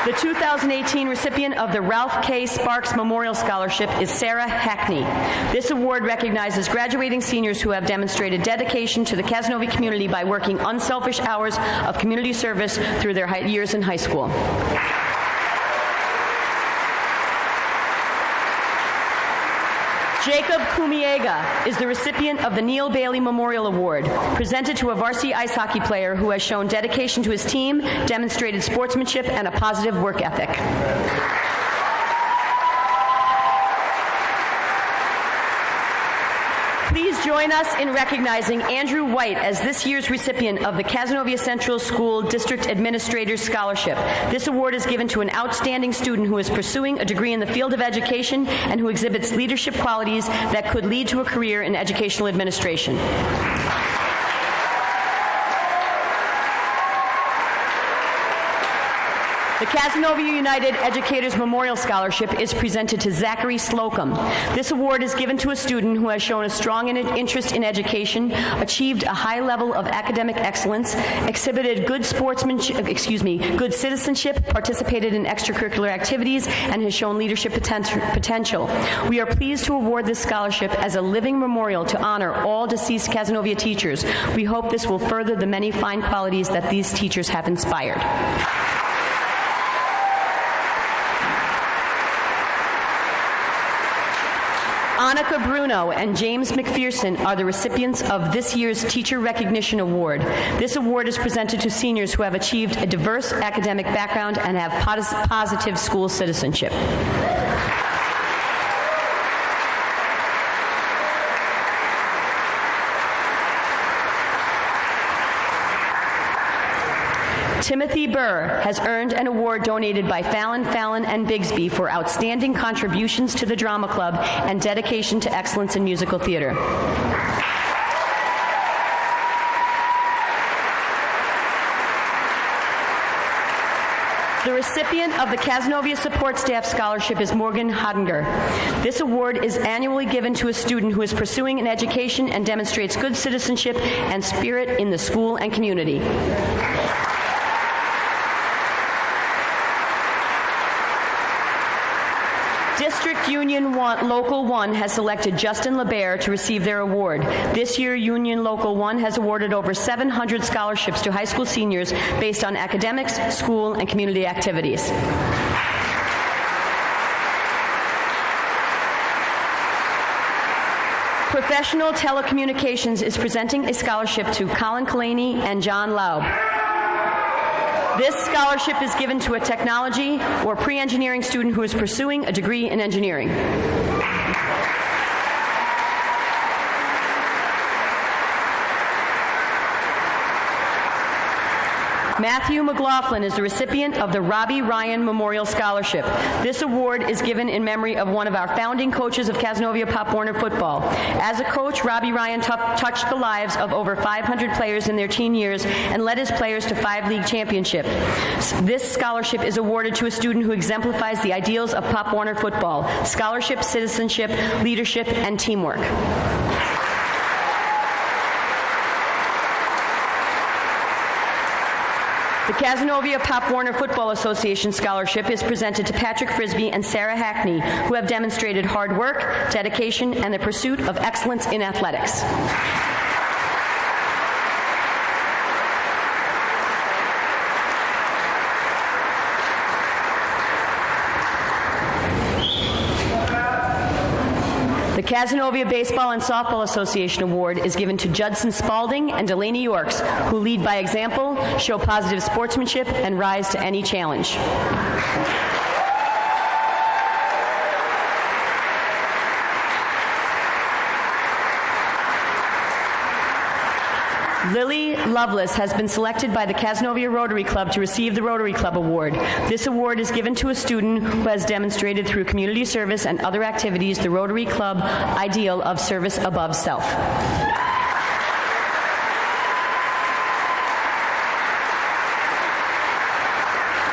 The 2018 recipient of the Ralph K. Sparks Memorial Scholarship is Sarah Hackney. This award recognizes graduating seniors who have demonstrated dedication to the Cazenovia community by working unselfish hours of community service through their years in high school. Jacob Kumiega is the recipient of the Neil Bailey Memorial Award, presented to a varsity ice hockey player who has shown dedication to his team, demonstrated sportsmanship, and a positive work ethic. Please join us in recognizing Andrew White as this year's recipient of the Cazenovia Central School District Administrator's Scholarship. This award is given to an outstanding student who is pursuing a degree in the field of education and who exhibits leadership qualities that could lead to a career in educational administration. The Cazenovia United Educators Memorial Scholarship is presented to Zachary Slocum. This award is given to a student who has shown a strong interest in education, achieved a high level of academic excellence, exhibited good good citizenship, participated in extracurricular activities, and has shown leadership potential. We are pleased to award this scholarship as a living memorial to honor all deceased Cazenovia teachers. We hope this will further the many fine qualities that these teachers have inspired. Annika Bruno and James McPherson are the recipients of this year's Teacher Recognition Award. This award is presented to seniors who have achieved a diverse academic background and have positive school citizenship. Timothy Burr has earned an award donated by Fallon, and Bigsby for outstanding contributions to the Drama Club and dedication to excellence in musical theater. The recipient of the Cazenovia Support Staff Scholarship is Morgan Hodinger. This award is annually given to a student who is pursuing an education and demonstrates good citizenship and spirit in the school and community. District Union 1, Local 1 has selected Justin LeBaire to receive their award. This year, Union Local 1 has awarded over 700 scholarships to high school seniors based on academics, school, and community activities. Professional Telecommunications is presenting a scholarship to Colin Kalani and John Laub. This scholarship is given to a technology or pre-engineering student who is pursuing a degree in engineering. Matthew McLaughlin is the recipient of the Robbie Ryan Memorial Scholarship. This award is given in memory of one of our founding coaches of Cazenovia Pop Warner football. As a coach, Robbie Ryan touched the lives of over 500 players in their teen years and led his players to 5 league championships. This scholarship is awarded to a student who exemplifies the ideals of Pop Warner football: scholarship, citizenship, leadership, and teamwork. The Cazenovia Pop Warner Football Association Scholarship is presented to Patrick Frisbee and Sarah Hackney, who have demonstrated hard work, dedication, and the pursuit of excellence in athletics. The Cazenovia Baseball and Softball Association Award is given to Judson Spalding and Delaney Yorks, who lead by example, show positive sportsmanship, and rise to any challenge. Lily Lovelace has been selected by the Cazenovia Rotary Club to receive the Rotary Club Award. This award is given to a student who has demonstrated through community service and other activities the Rotary Club ideal of service above self.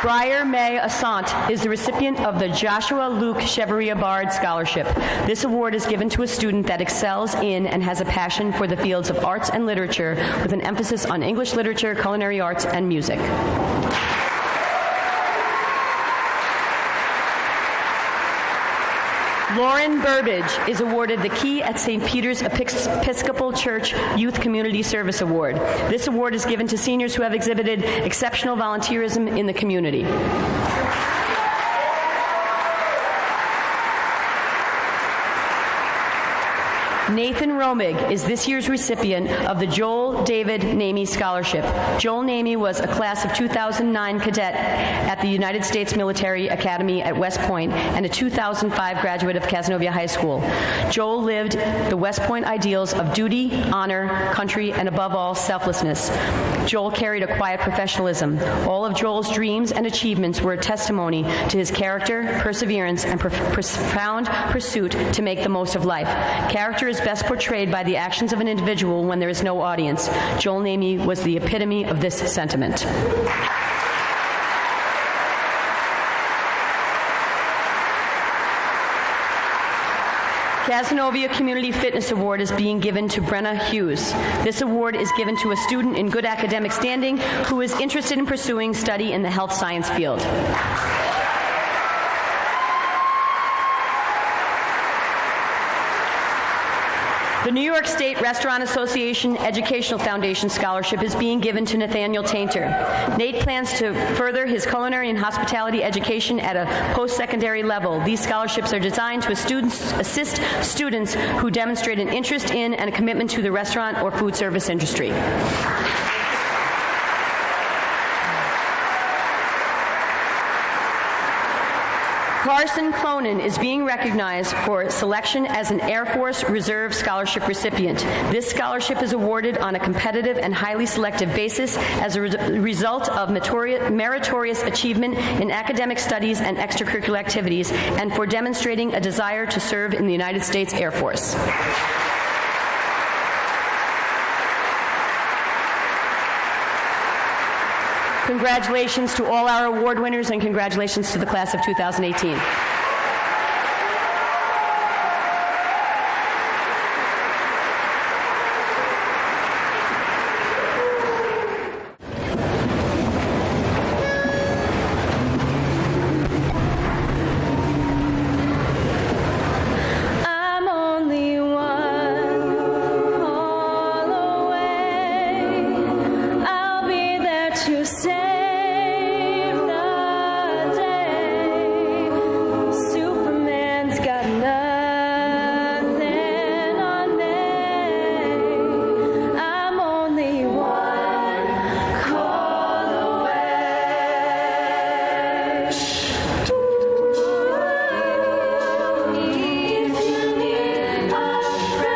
Briar May Assant is the recipient of the Joshua Luke Cheveria Bard Scholarship. This award is given to a student that excels in and has a passion for the fields of arts and literature, with an emphasis on English literature, culinary arts, and music. Lauren Burbage is awarded the Key at St. Peter's Episcopal Church Youth Community Service Award. This award is given to seniors who have exhibited exceptional volunteerism in the community. Nathan Romig is this year's recipient of the Joel David Namey Scholarship. Joel Namey was a class of 2009 cadet at the United States Military Academy at West Point and a 2005 graduate of Cazenovia High School. Joel lived the West Point ideals of duty, honor, country, and above all, selflessness. Joel carried a quiet professionalism. All of Joel's dreams and achievements were a testimony to his character, perseverance, and profound pursuit to make the most of life. Character is best portrayed by the actions of an individual when there is no audience. Joel Namey was the epitome of this sentiment. Cazenovia Community Fitness Award is being given to Brenna Hughes. This award is given to a student in good academic standing who is interested in pursuing study in the health science field. The New York State Restaurant Association Educational Foundation Scholarship is being given to Nathaniel Tainter. Nate plans to further his culinary and hospitality education at a post-secondary level. These scholarships are designed to assist students who demonstrate an interest in and a commitment to the restaurant or food service industry. Carson Clonan is being recognized for selection as an Air Force Reserve Scholarship recipient. This scholarship is awarded on a competitive and highly selective basis as a result of meritorious achievement in academic studies and extracurricular activities, and for demonstrating a desire to serve in the United States Air Force. Congratulations to all our award winners, and congratulations to the class of 2018. I'm only one call away. I'll be there to save the day. Superman's got nothing on me. I'm only one call away. If you need a friend,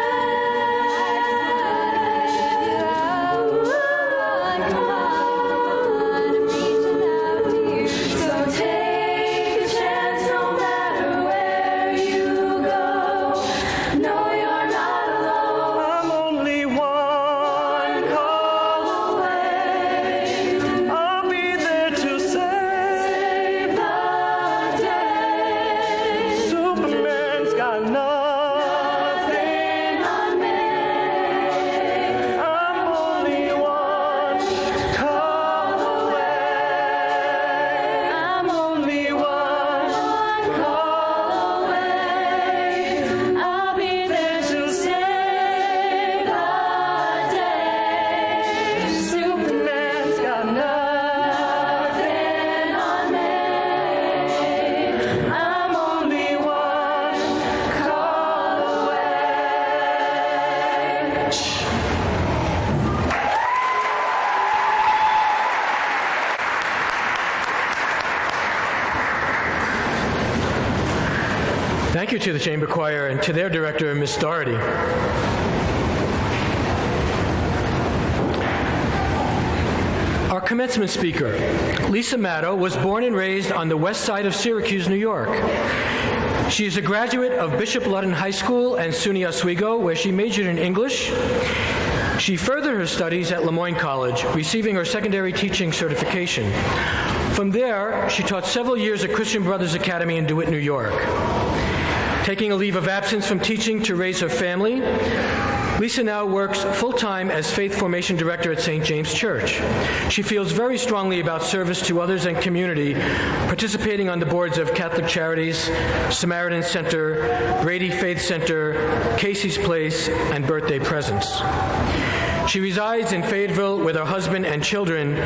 so take a chance no matter where you go. No, you're not alone. I'm only one call away. I'll be there to save The day Superman's got nothing on me. I'm only one call away. I'm only one call away. I'll be there to save the day. Superman's got nothing on me. I'm only one call away. Thank you to the Chamber Choir and to their director, Ms. Doherty. Our commencement speaker, Lisa Maddow, was born and raised on the west side of Syracuse, New York. She is a graduate of Bishop Ludden High School and SUNY Oswego, where she majored in English. She furthered her studies at Lemoyne College, receiving her secondary teaching certification. From there, she taught several years at Christian Brothers Academy in DeWitt, New York. Taking a leave of absence from teaching to raise her family, Lisa now works full-time as Faith Formation Director at St. James Church. She feels very strongly about service to others and community, participating on the boards of Catholic Charities, Samaritan Center, Brady Faith Center, Casey's Place, and Birthday Presents. She resides in Fayetteville with her husband and children.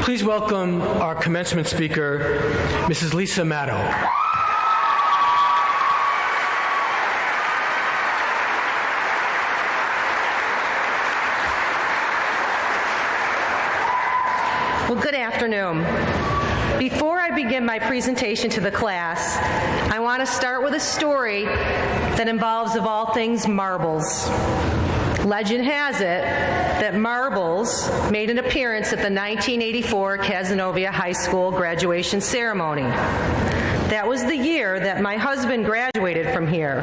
Please welcome our commencement speaker, Mrs. Lisa Maddow. Well, good afternoon. Before I begin my presentation to the class, I want to start with a story that involves, of all things, marbles. Legend has it that marbles made an appearance at the 1984 Cazenovia High School graduation ceremony. That was the year that my husband graduated from here.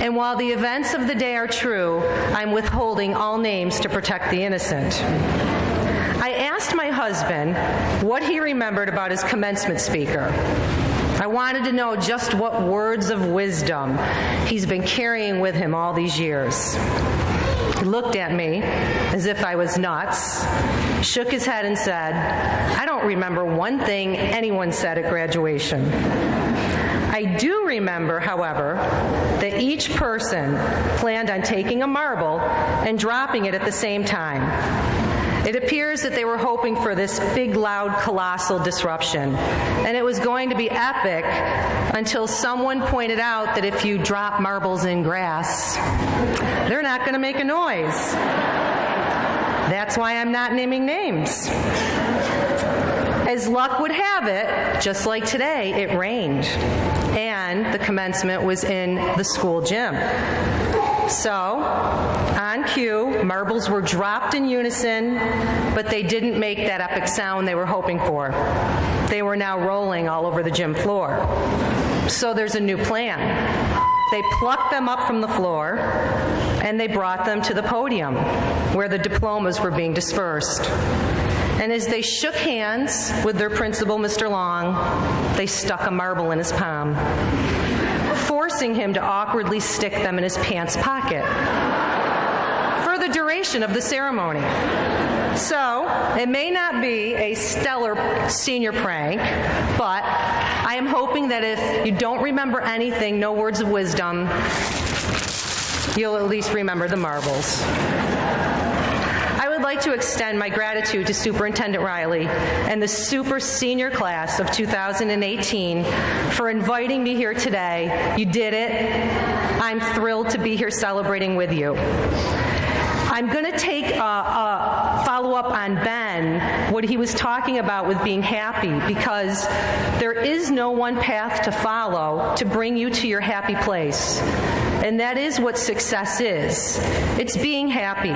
And while the events of the day are true, I'm withholding all names to protect the innocent. I asked my husband what he remembered about his commencement speaker. I wanted to know just what words of wisdom he's been carrying with him all these years. He looked at me as if I was nuts, shook his head and said, "I don't remember one thing anyone said at graduation." I do remember, however, that each person planned on taking a marble and dropping it at the same time. It appears that they were hoping for this big, loud, colossal disruption, and it was going to be epic until someone pointed out that if you drop marbles in grass, they're not going to make a noise. That's why I'm not naming names. As luck would have it, just like today, it rained, and the commencement was in the school gym. So, on cue, marbles were dropped in unison, but they didn't make that epic sound they were hoping for. They were now rolling all over the gym floor. So there's a new plan. They plucked them up from the floor, and they brought them to the podium, where the diplomas were being dispersed. And as they shook hands with their principal, Mr. Long, they stuck a marble in his palm, forcing him to awkwardly stick them in his pants pocket for the duration of the ceremony. So, it may not be a stellar senior prank, but I am hoping that if you don't remember anything, no words of wisdom, you'll at least remember the marbles. I would like to extend my gratitude to Superintendent Riley and the super senior class of 2018 for inviting me here today. You did it. I'm thrilled to be here celebrating with you. I'm going to take a follow-up on Ben, what he was talking about with being happy, because there is no one path to follow to bring you to your happy place. And that is what success is. It's being happy.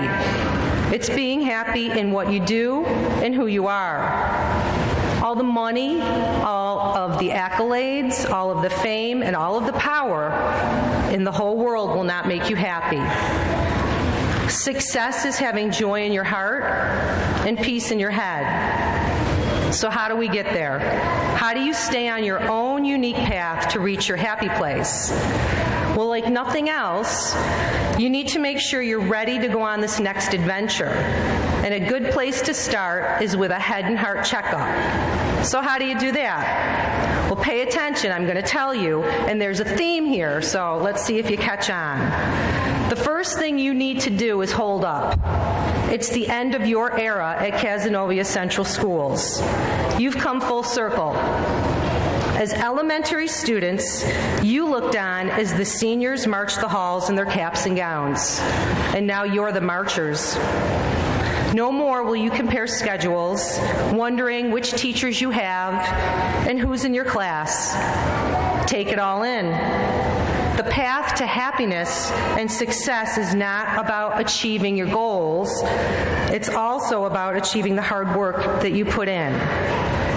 It's being happy in what you do and who you are. All the money, all of the accolades, all of the fame, and all of the power in the whole world will not make you happy. Success is having joy in your heart and peace in your head. So how do we get there? How do you stay on your own unique path to reach your happy place? Well, like nothing else, you need to make sure you're ready to go on this next adventure. And a good place to start is with a head and heart checkup. So how do you do that? Well, pay attention. I'm going to tell you, and there's a theme here, so let's see if you catch on. The first thing you need to do is hold up. It's the end of your era at Cazenovia Central Schools. You've come full circle. As elementary students, you looked on as the seniors marched the halls in their caps and gowns. And now you're the marchers. No more will you compare schedules, wondering which teachers you have and who's in your class. Take it all in. The path to happiness and success is not about achieving your goals. It's also about achieving the hard work that you put in.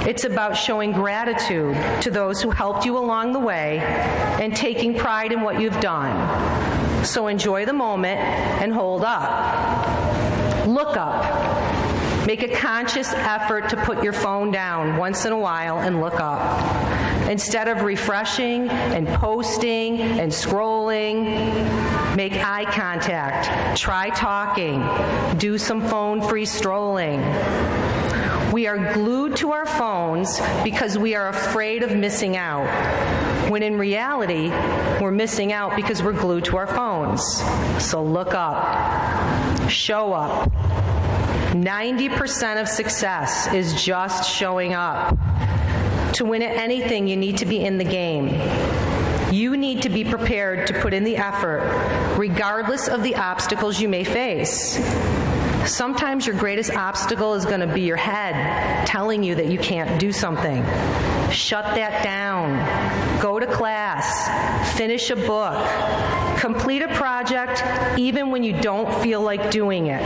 It's about showing gratitude to those who helped you along the way and taking pride in what you've done. So enjoy the moment and hold up. Look up. Make a conscious effort to put your phone down once in a while and look up. Instead of refreshing and posting and scrolling, make eye contact. Try talking. Do some phone-free strolling. We are glued to our phones because we are afraid of missing out, when in reality, we're missing out because we're glued to our phones. So look up. Show up. 90% of success is just showing up. To win at anything, you need to be in the game. You need to be prepared to put in the effort, regardless of the obstacles you may face. Sometimes your greatest obstacle is going to be your head telling you that you can't do something. Shut that down. Go to class. Finish a book. Complete a project even when you don't feel like doing it,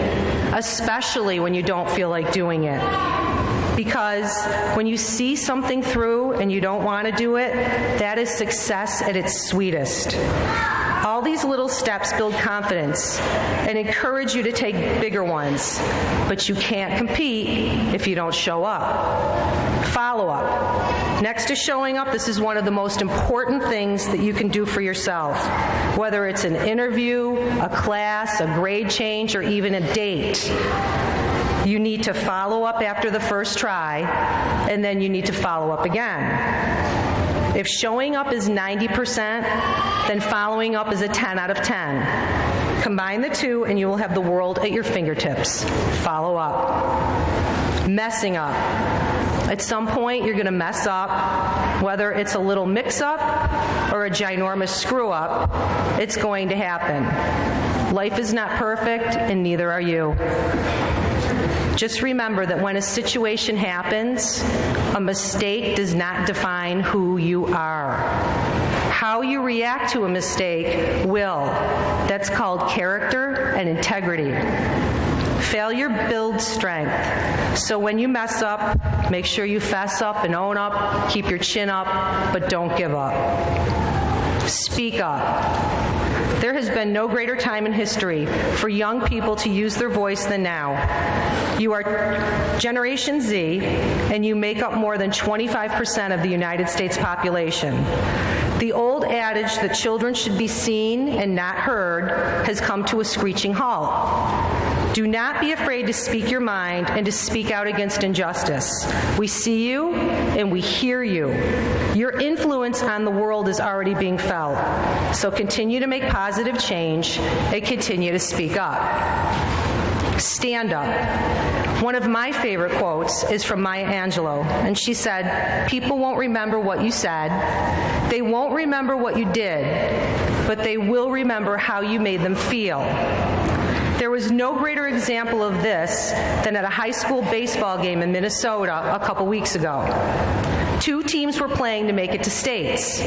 especially when you don't feel like doing it. Because when you see something through and you don't want to do it, that is success at its sweetest. All these little steps build confidence and encourage you to take bigger ones, but you can't compete if you don't show up. Follow up. Next to showing up, this is one of the most important things that you can do for yourself, whether it's an interview, a class, a grade change, or even a date. You need to follow up after the first try, and then you need to follow up again. If showing up is 90%, then following up is a 10 out of 10. Combine the two, and you will have the world at your fingertips. Follow up. Messing up. At some point, you're going to mess up. Whether it's a little mix-up or a ginormous screw-up, it's going to happen. Life is not perfect, and neither are you. Just remember that when a situation happens, a mistake does not define who you are. How you react to a mistake will. That's called character and integrity. Failure builds strength. So when you mess up, make sure you fess up and own up, keep your chin up, but don't give up. Speak up. There has been no greater time in history for young people to use their voice than now. You are Generation Z, and you make up more than 25% of the United States population. The old adage that children should be seen and not heard has come to a screeching halt. Do not be afraid to speak your mind and to speak out against injustice. We see you and we hear you. Your influence on the world is already being felt. So continue to make positive change and continue to speak up. Stand up. One of my favorite quotes is from Maya Angelou, and she said, "People won't remember what you said, they won't remember what you did, but they will remember how you made them feel." There was no greater example of this than at a high school baseball game in Minnesota a couple weeks ago. Two teams were playing to make it to states.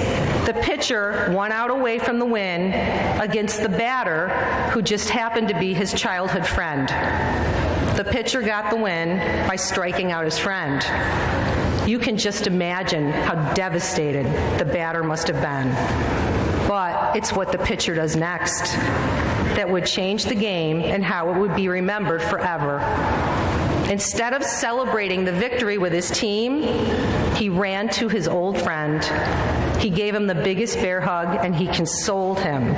The pitcher 1 out away from the win against the batter, who just happened to be his childhood friend. The pitcher got the win by striking out his friend. You can just imagine how devastated the batter must have been. But it's what the pitcher does next that would change the game and how it would be remembered forever. Instead of celebrating the victory with his team, he ran to his old friend. He gave him the biggest bear hug and he consoled him.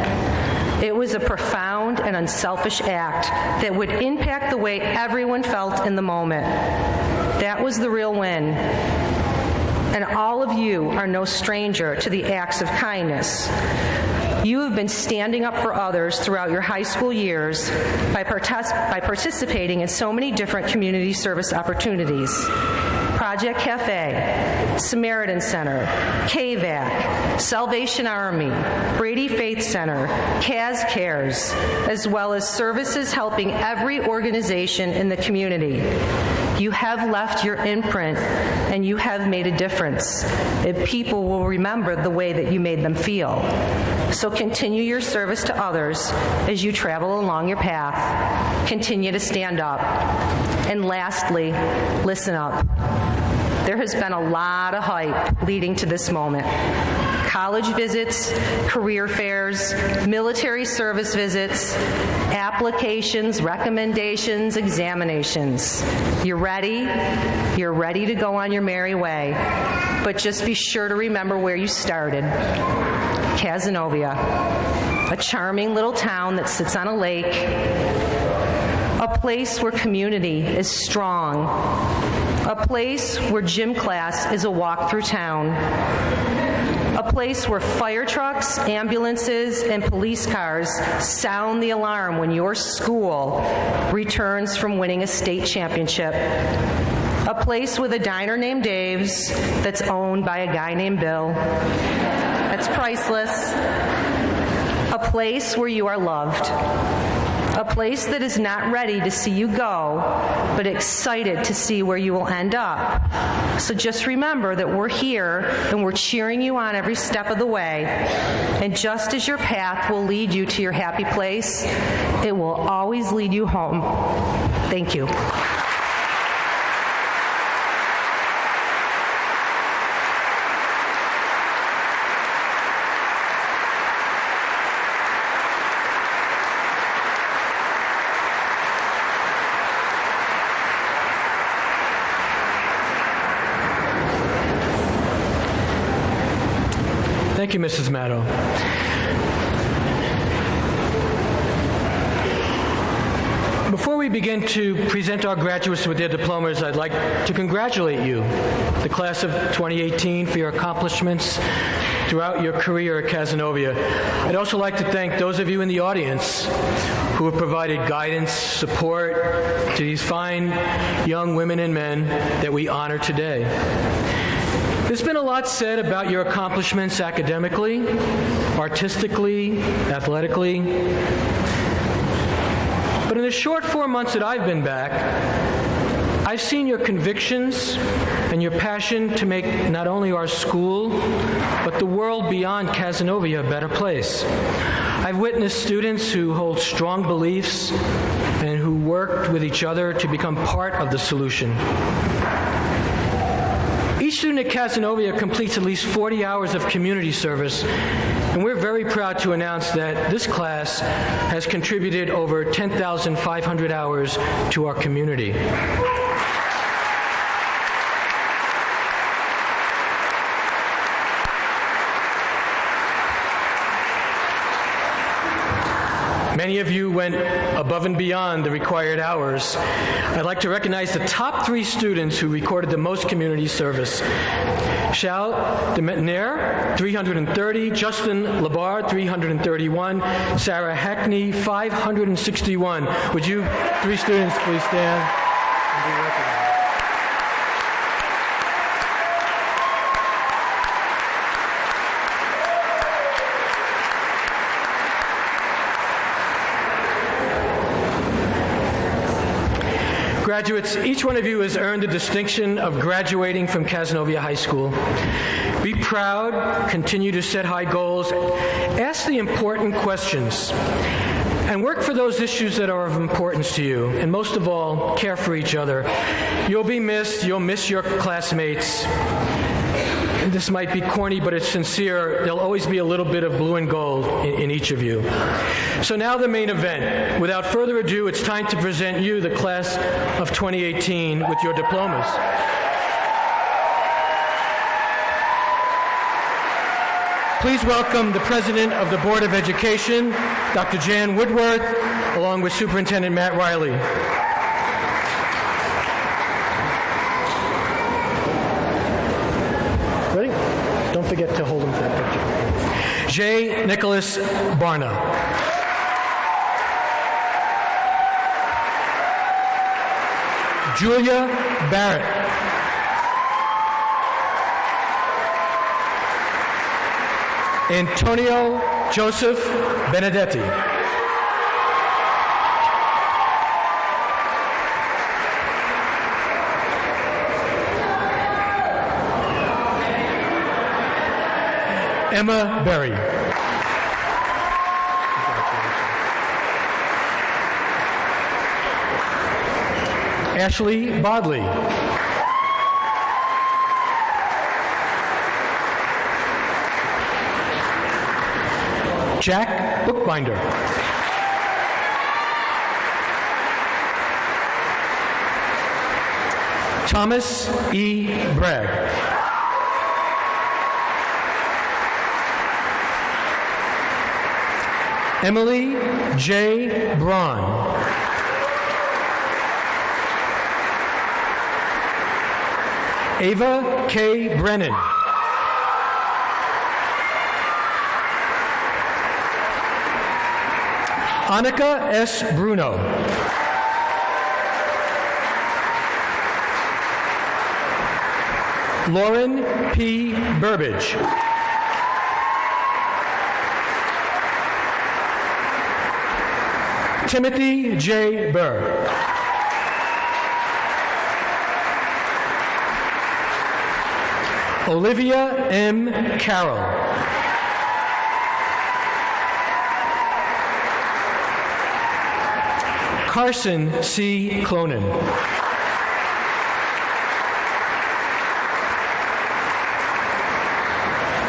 It was a profound and unselfish act that would impact the way everyone felt in the moment. That was the real win. And all of you are no stranger to the acts of kindness. You have been standing up for others throughout your high school years by participating in so many different community service opportunities. Project Cafe, Samaritan Center, KVAC, Salvation Army, Brady Faith Center, Kaz Cares, as well as services helping every organization in the community. You have left your imprint and you have made a difference. And people will remember the way that you made them feel. So continue your service to others as you travel along your path. Continue to stand up. And lastly, listen up. There has been a lot of hype leading to this moment. College visits, career fairs, military service visits, applications, recommendations, examinations. You're ready? You're ready to go on your merry way. But just be sure to remember where you started. Cazenovia, a charming little town that sits on a lake, a place where community is strong, a place where gym class is a walk through town, a place where fire trucks, ambulances, and police cars sound the alarm when your school returns from winning a state championship, a place with a diner named Dave's that's owned by a guy named Bill. That's priceless. A place where you are loved. A place that is not ready to see you go, but excited to see where you will end up. So just remember that we're here and we're cheering you on every step of the way. And just as your path will lead you to your happy place, it will always lead you home. Thank you. Thank you, Mrs. Maddow. Before we begin to present our graduates with their diplomas, I'd like to congratulate you, the class of 2018, for your accomplishments throughout your career at Cazenovia. I'd also like to thank those of you in the audience who have provided guidance, support to these fine young women and men that we honor today. There's been a lot said about your accomplishments academically, artistically, athletically. But in the short 4 months that I've been back, I've seen your convictions and your passion to make not only our school, but the world beyond Cazenovia a better place. I've witnessed students who hold strong beliefs and who worked with each other to become part of the solution. Each student at Cazenovia completes at least 40 hours of community service, and we're very proud to announce that this class has contributed over 10,500 hours to our community. Many of you went above and beyond the required hours. I'd like to recognize the top 3 students who recorded the most community service. Shal Demetner, 330, Justin Labar, 331, Sarah Hackney, 561. Would you 3 students please stand and be recognized? Graduates, each one of you has earned the distinction of graduating from Cazenovia High School. Be proud, continue to set high goals, ask the important questions, and work for those issues that are of importance to you. And most of all, care for each other. You'll be missed, you'll miss your classmates. And this might be corny, but it's sincere. There'll always be a little bit of blue and gold in each of you. So now the main event. Without further ado, it's time to present you, the class of 2018, with your diplomas. Please welcome the President of the Board of Education, Dr. Jan Woodworth, along with Superintendent Matt Riley. Ready? Don't forget to hold them for the picture. J. Nicholas Barna. Julia Barrett. Antonio Joseph Benedetti. Emma Berry. Ashley Bodley. Jack Bookbinder. Thomas E. Bragg. Emily J. Braun. Ava K. Brennan. Annika S. Bruno. Lauren P. Burbage. Timothy J. Burr. Olivia M. Carroll. Carson C. Clonan.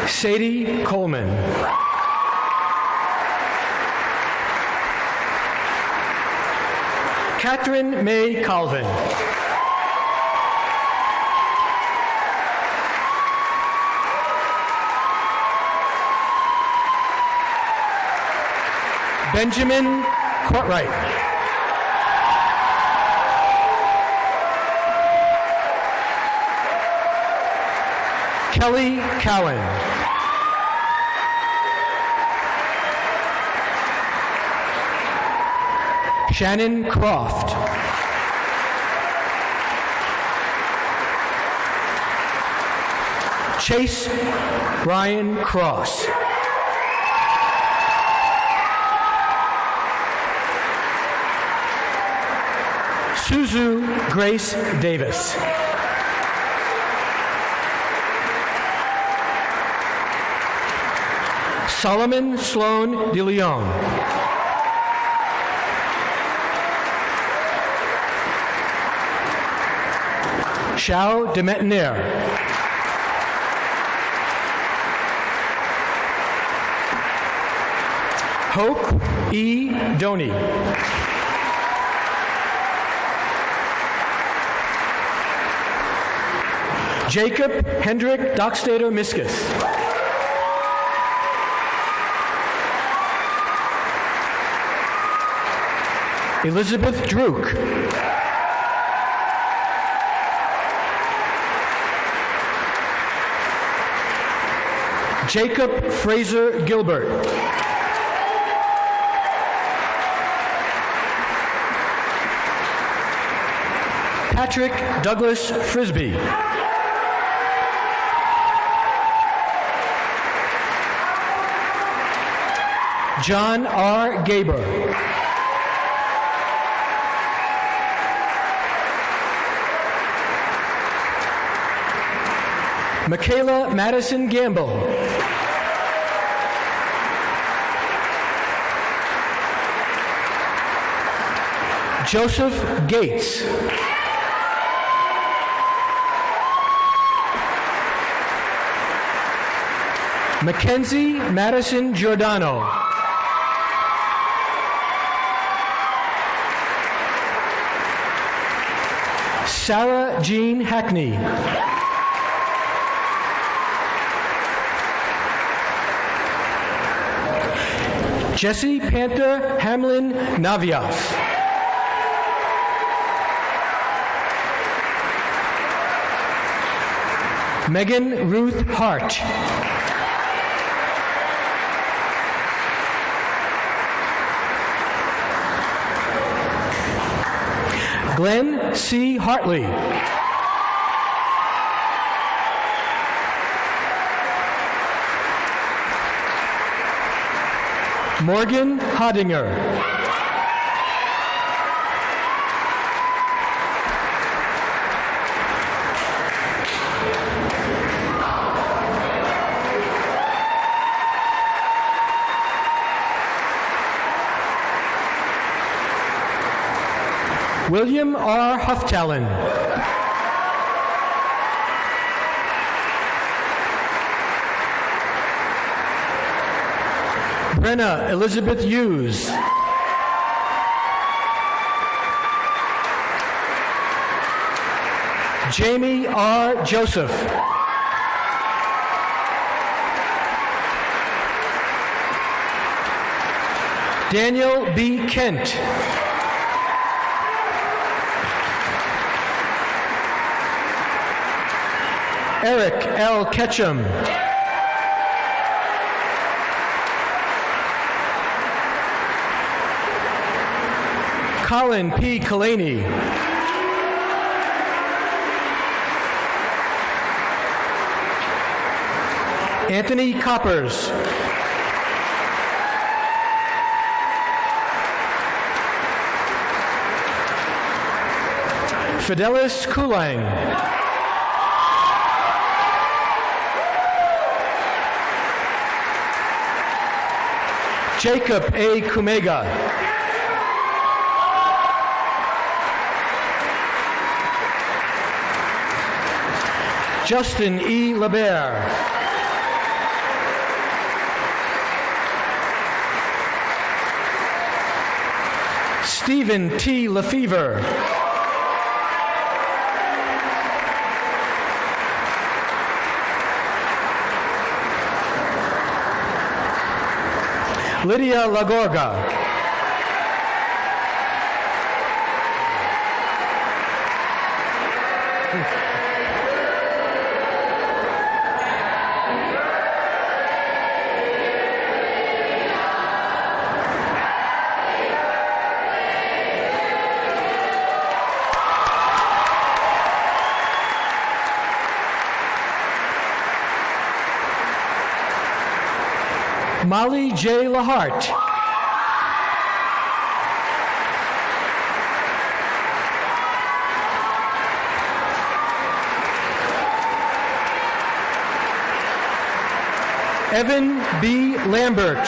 Sadie Coleman. Catherine May Colvin. Benjamin Courtright. Kelly Cowan. Shannon Croft. Chase Ryan Cross. Suzu Grace Davis. Solomon Sloan de Leon. Xiao de Mettener. Hope E. Doney. Jacob Hendrik Dockstader Miskus. Elizabeth Druk. Jacob Fraser Gilbert. Patrick Douglas Frisbee. John R. Gaber. Michaela Madison Gamble. Joseph Gates. Mackenzie Madison Giordano. Sarah Jean Hackney. Jesse Panther Hamlin Navias. Megan Ruth Hart. Glenn C. Hartley. Morgan Hodinger. William R. Hufftalon. Brenna Elizabeth Hughes. Jamie R. Joseph. Daniel B. Kent. Eric L. Ketchum. Colin P. Kalani. Anthony Coppers. Fidelis Kulang. Jacob A. Kumega. Justin E. LeBert. Stephen T. Lefevre. Lydia Lagorga. Molly J. Lahart. Evan B. Lambert.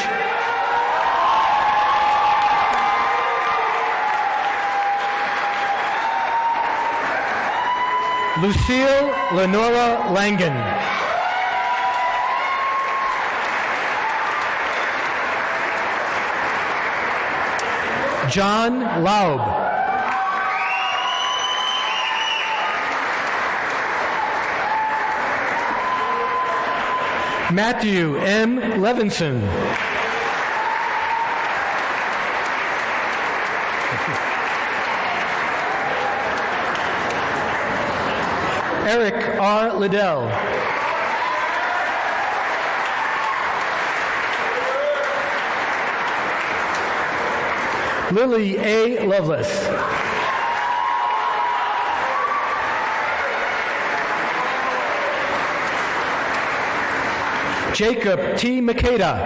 Lucille Lenora Langen. John Laub. Matthew M. Levinson. Eric R. Liddell. Lily A. Lovelace. Jacob T. Makeda.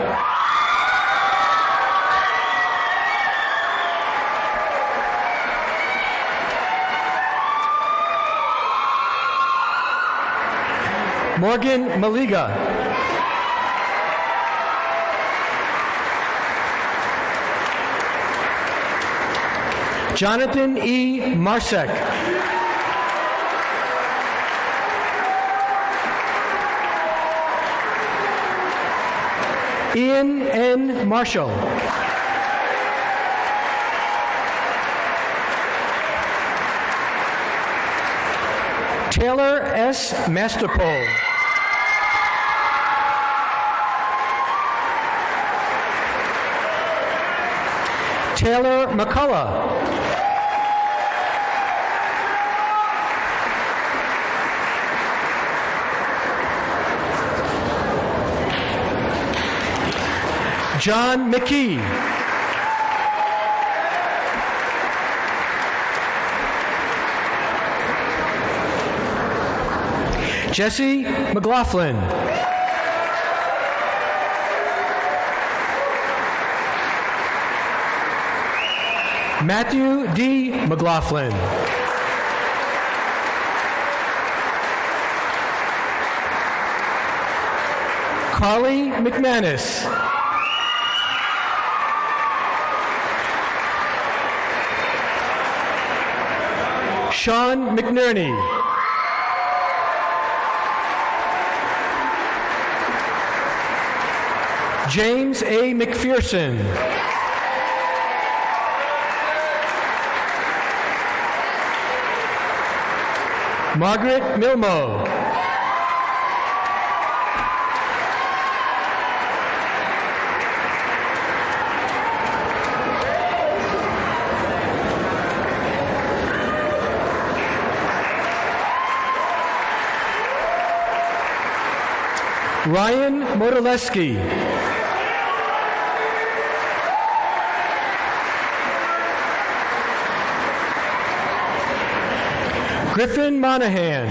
Morgan Maliga. Jonathan E. Marsek. Ian N. Marshall. Taylor S. Masterpole. Taylor McCullough. John McKee. Jesse McLaughlin. Matthew D. McLaughlin. Carly McManus. Sean McNerney. James A. McPherson. Margaret Milmo. Ryan Motileski. Griffin Monahan.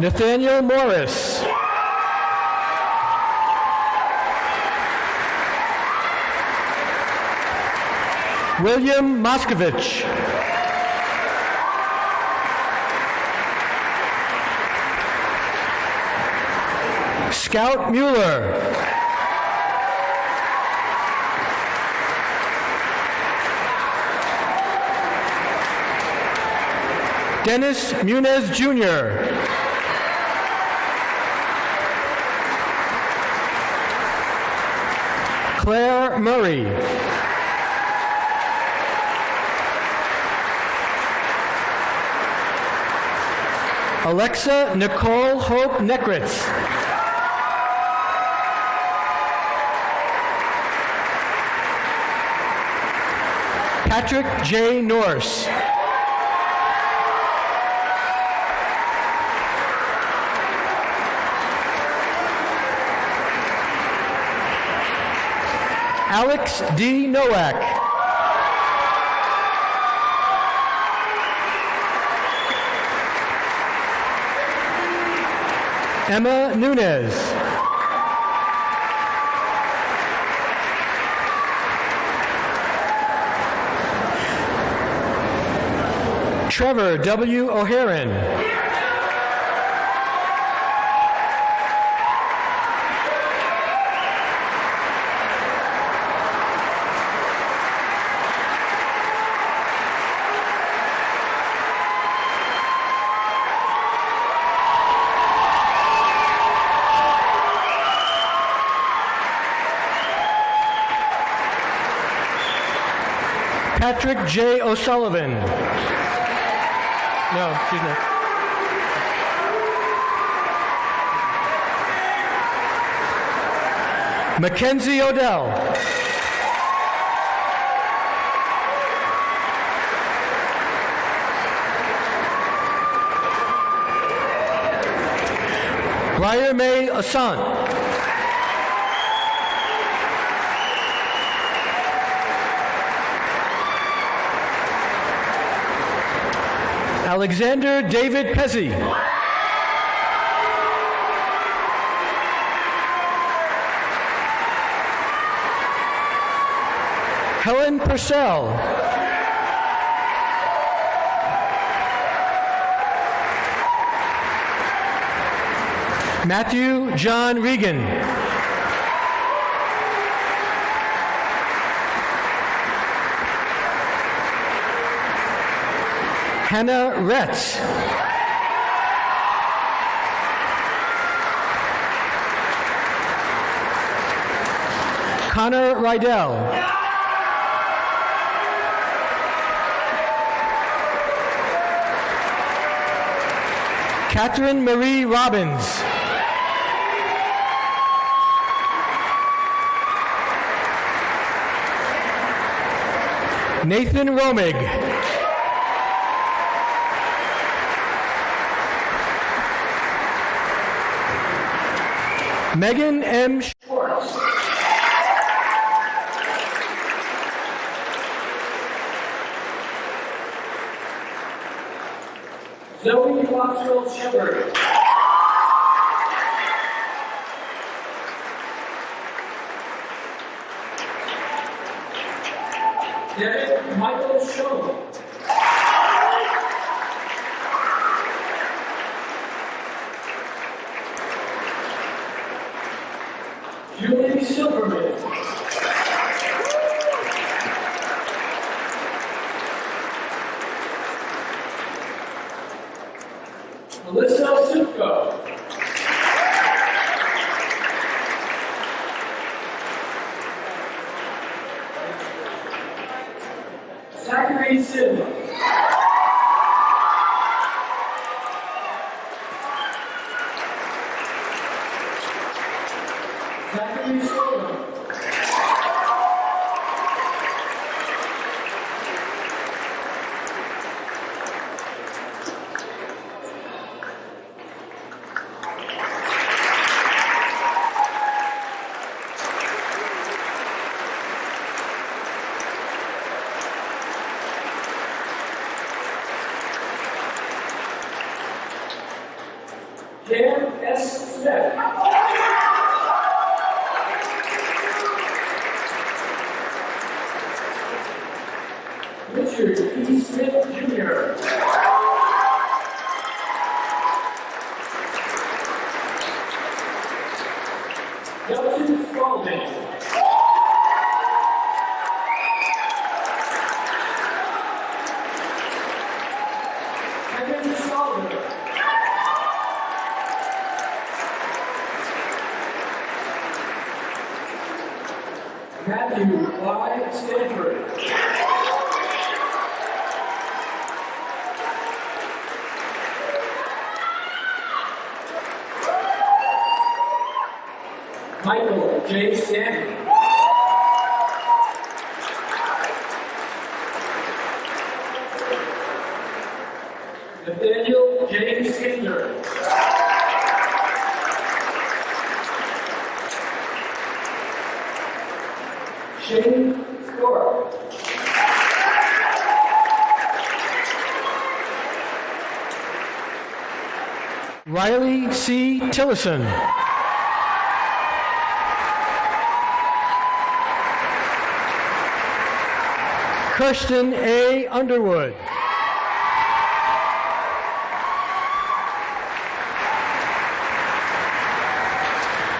Nathaniel Morris. William Moskovich. Scout Mueller. Dennis Munez Jr. Claire Murray. Alexa Nicole Hope Nekritz. Patrick J. Norse. Alex D. Nowak. Emma Nunez. Trevor W. O'Haran. Patrick J. O'Sullivan. No, she's not. Mackenzie Odell. Briar May Asant. Alexander David Pezzi. Helen Purcell. Matthew John Regan. Hannah Retz. Connor Rydell. Catherine Marie Robbins. Nathan Romig. Megan M. Schwartz. Zoe Foxwell Shepard. Derek Michael Schoen. Julie Silverman. Melissa Sutko. Zachary Sim. Zachary Solomon. Dan S. Smith. Richard E. Smith, Jr. Justin Spalding. Kevin Salver. Matthew Y. Stanford. Michael J. Stanley. Nathaniel J. Skinder. Shane Thorpe. Riley C. Tillison. Kirsten A. Underwood.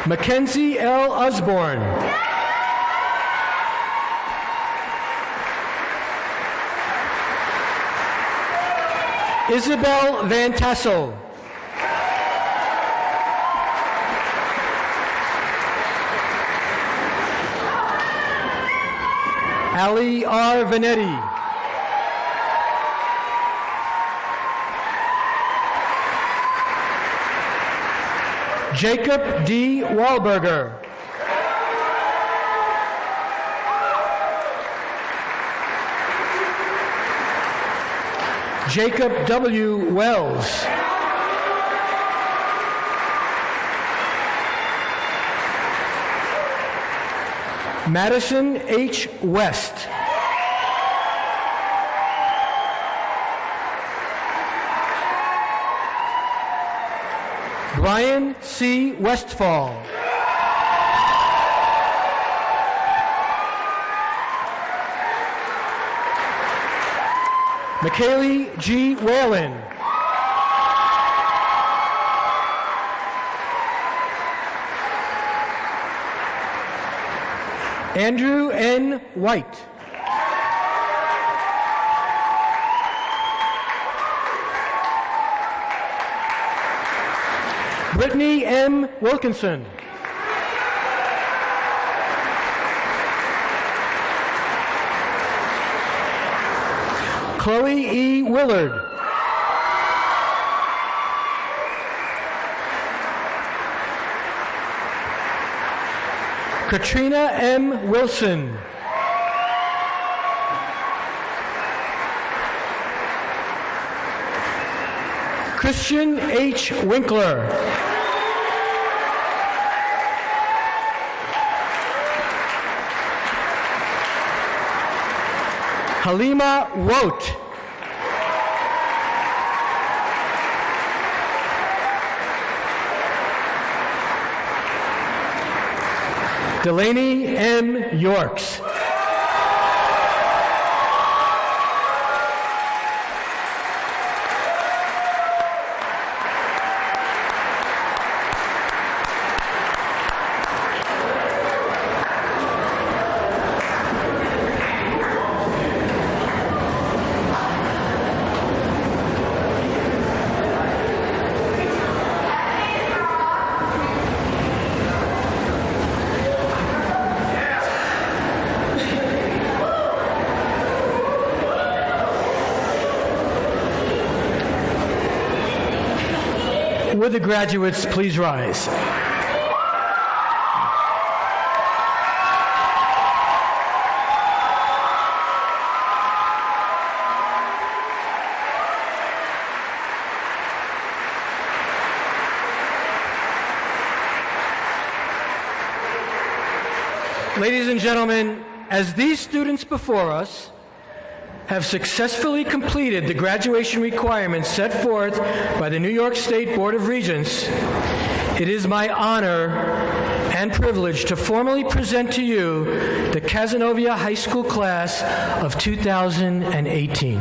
Mackenzie L. Osborne. Isabel Van Tassel. Ali R. Vanetti. Jacob D. Wahlberger. Jacob W. Wells. Madison H. West. Brian C. Westfall. McKaylee G. Whalen. Andrew N. White. Brittany M. Wilkinson. Chloe E. Willard. Katrina M. Wilson. Christian H. Winkler. Halima Wote. Delaney M. Yorks. Would the graduates please rise? Ladies and gentlemen, as these students before us have successfully completed the graduation requirements set forth by the New York State Board of Regents, it is my honor and privilege to formally present to you the Cazenovia High School class of 2018.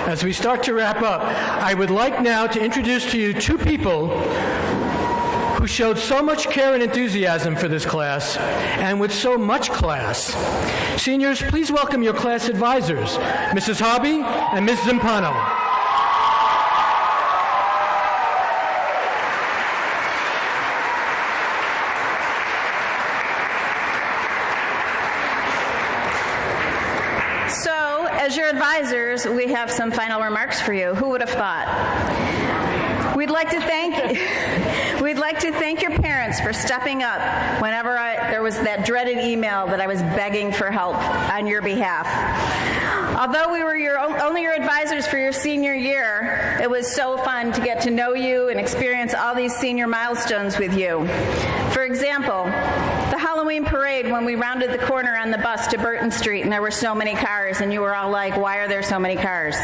As we start to wrap up, I would like now to introduce to you two people who showed so much care and enthusiasm for this class, and with so much class. Seniors, please welcome your class advisors, Mrs. Hobby and Ms. Zimpano. As your advisors, we have some final remarks for you. Who would have thought? We'd like to thank your parents for stepping up whenever there was that dreaded email that I was begging for help on your behalf. Although we were only your advisors for your senior year, it was so fun to get to know you and experience all these senior milestones with you. For example, the Halloween parade when we rounded the corner on the bus to Burton Street and there were so many cars and you were all like, why are there so many cars?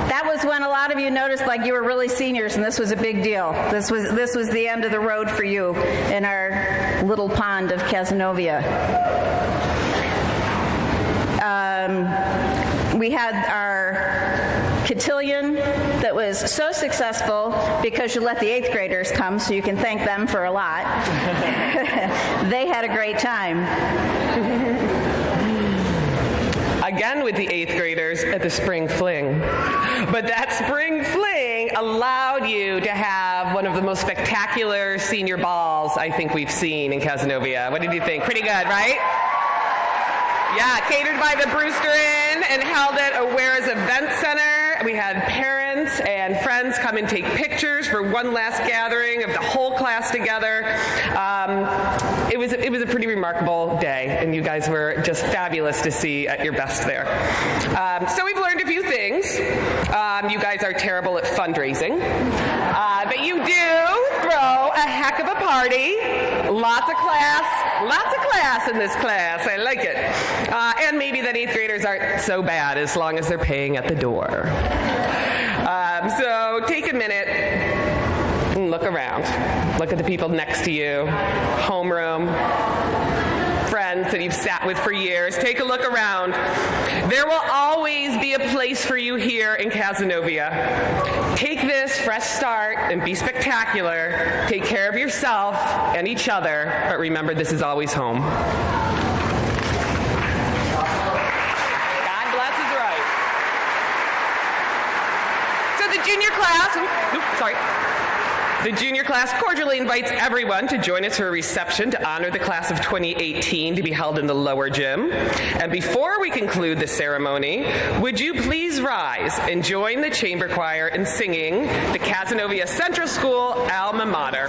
That was when a lot of you noticed like you were really seniors and this was a big deal. This was the end of the road for you in our little pond of Cazenovia. We had our cotillion that was so successful because you let the 8th graders come, so you can thank them for a lot. They had a great time. Again with the 8th graders at the spring fling. But that spring fling allowed you to have one of the most spectacular senior balls I think we've seen in Cazenovia. What did you think? Pretty good, right? Yeah, catered by the Brewster Inn and held at Aware's Event Center. We had parents and friends come and take pictures for one last gathering of the whole class together. It was a pretty remarkable day, and you guys were just fabulous to see at your best there. So we've learned a few things. You guys are terrible at fundraising, but you do throw a heck of a party. Lots of class in this class. I like it. And maybe that 8th graders aren't so bad as long as they're paying at the door. So take a minute and look around. Look at the people next to you, homeroom, friends that you've sat with for years. Take a look around. There will always be a place for you here in Cazenovia. Take this fresh start and be spectacular. Take care of yourself and each other, but remember, this is always home. God bless is right. So the junior class, The junior class cordially invites everyone to join us for a reception to honor the class of 2018 to be held in the lower gym. And before we conclude the ceremony, would you please rise and join the chamber choir in singing the Cazenovia Central School alma mater.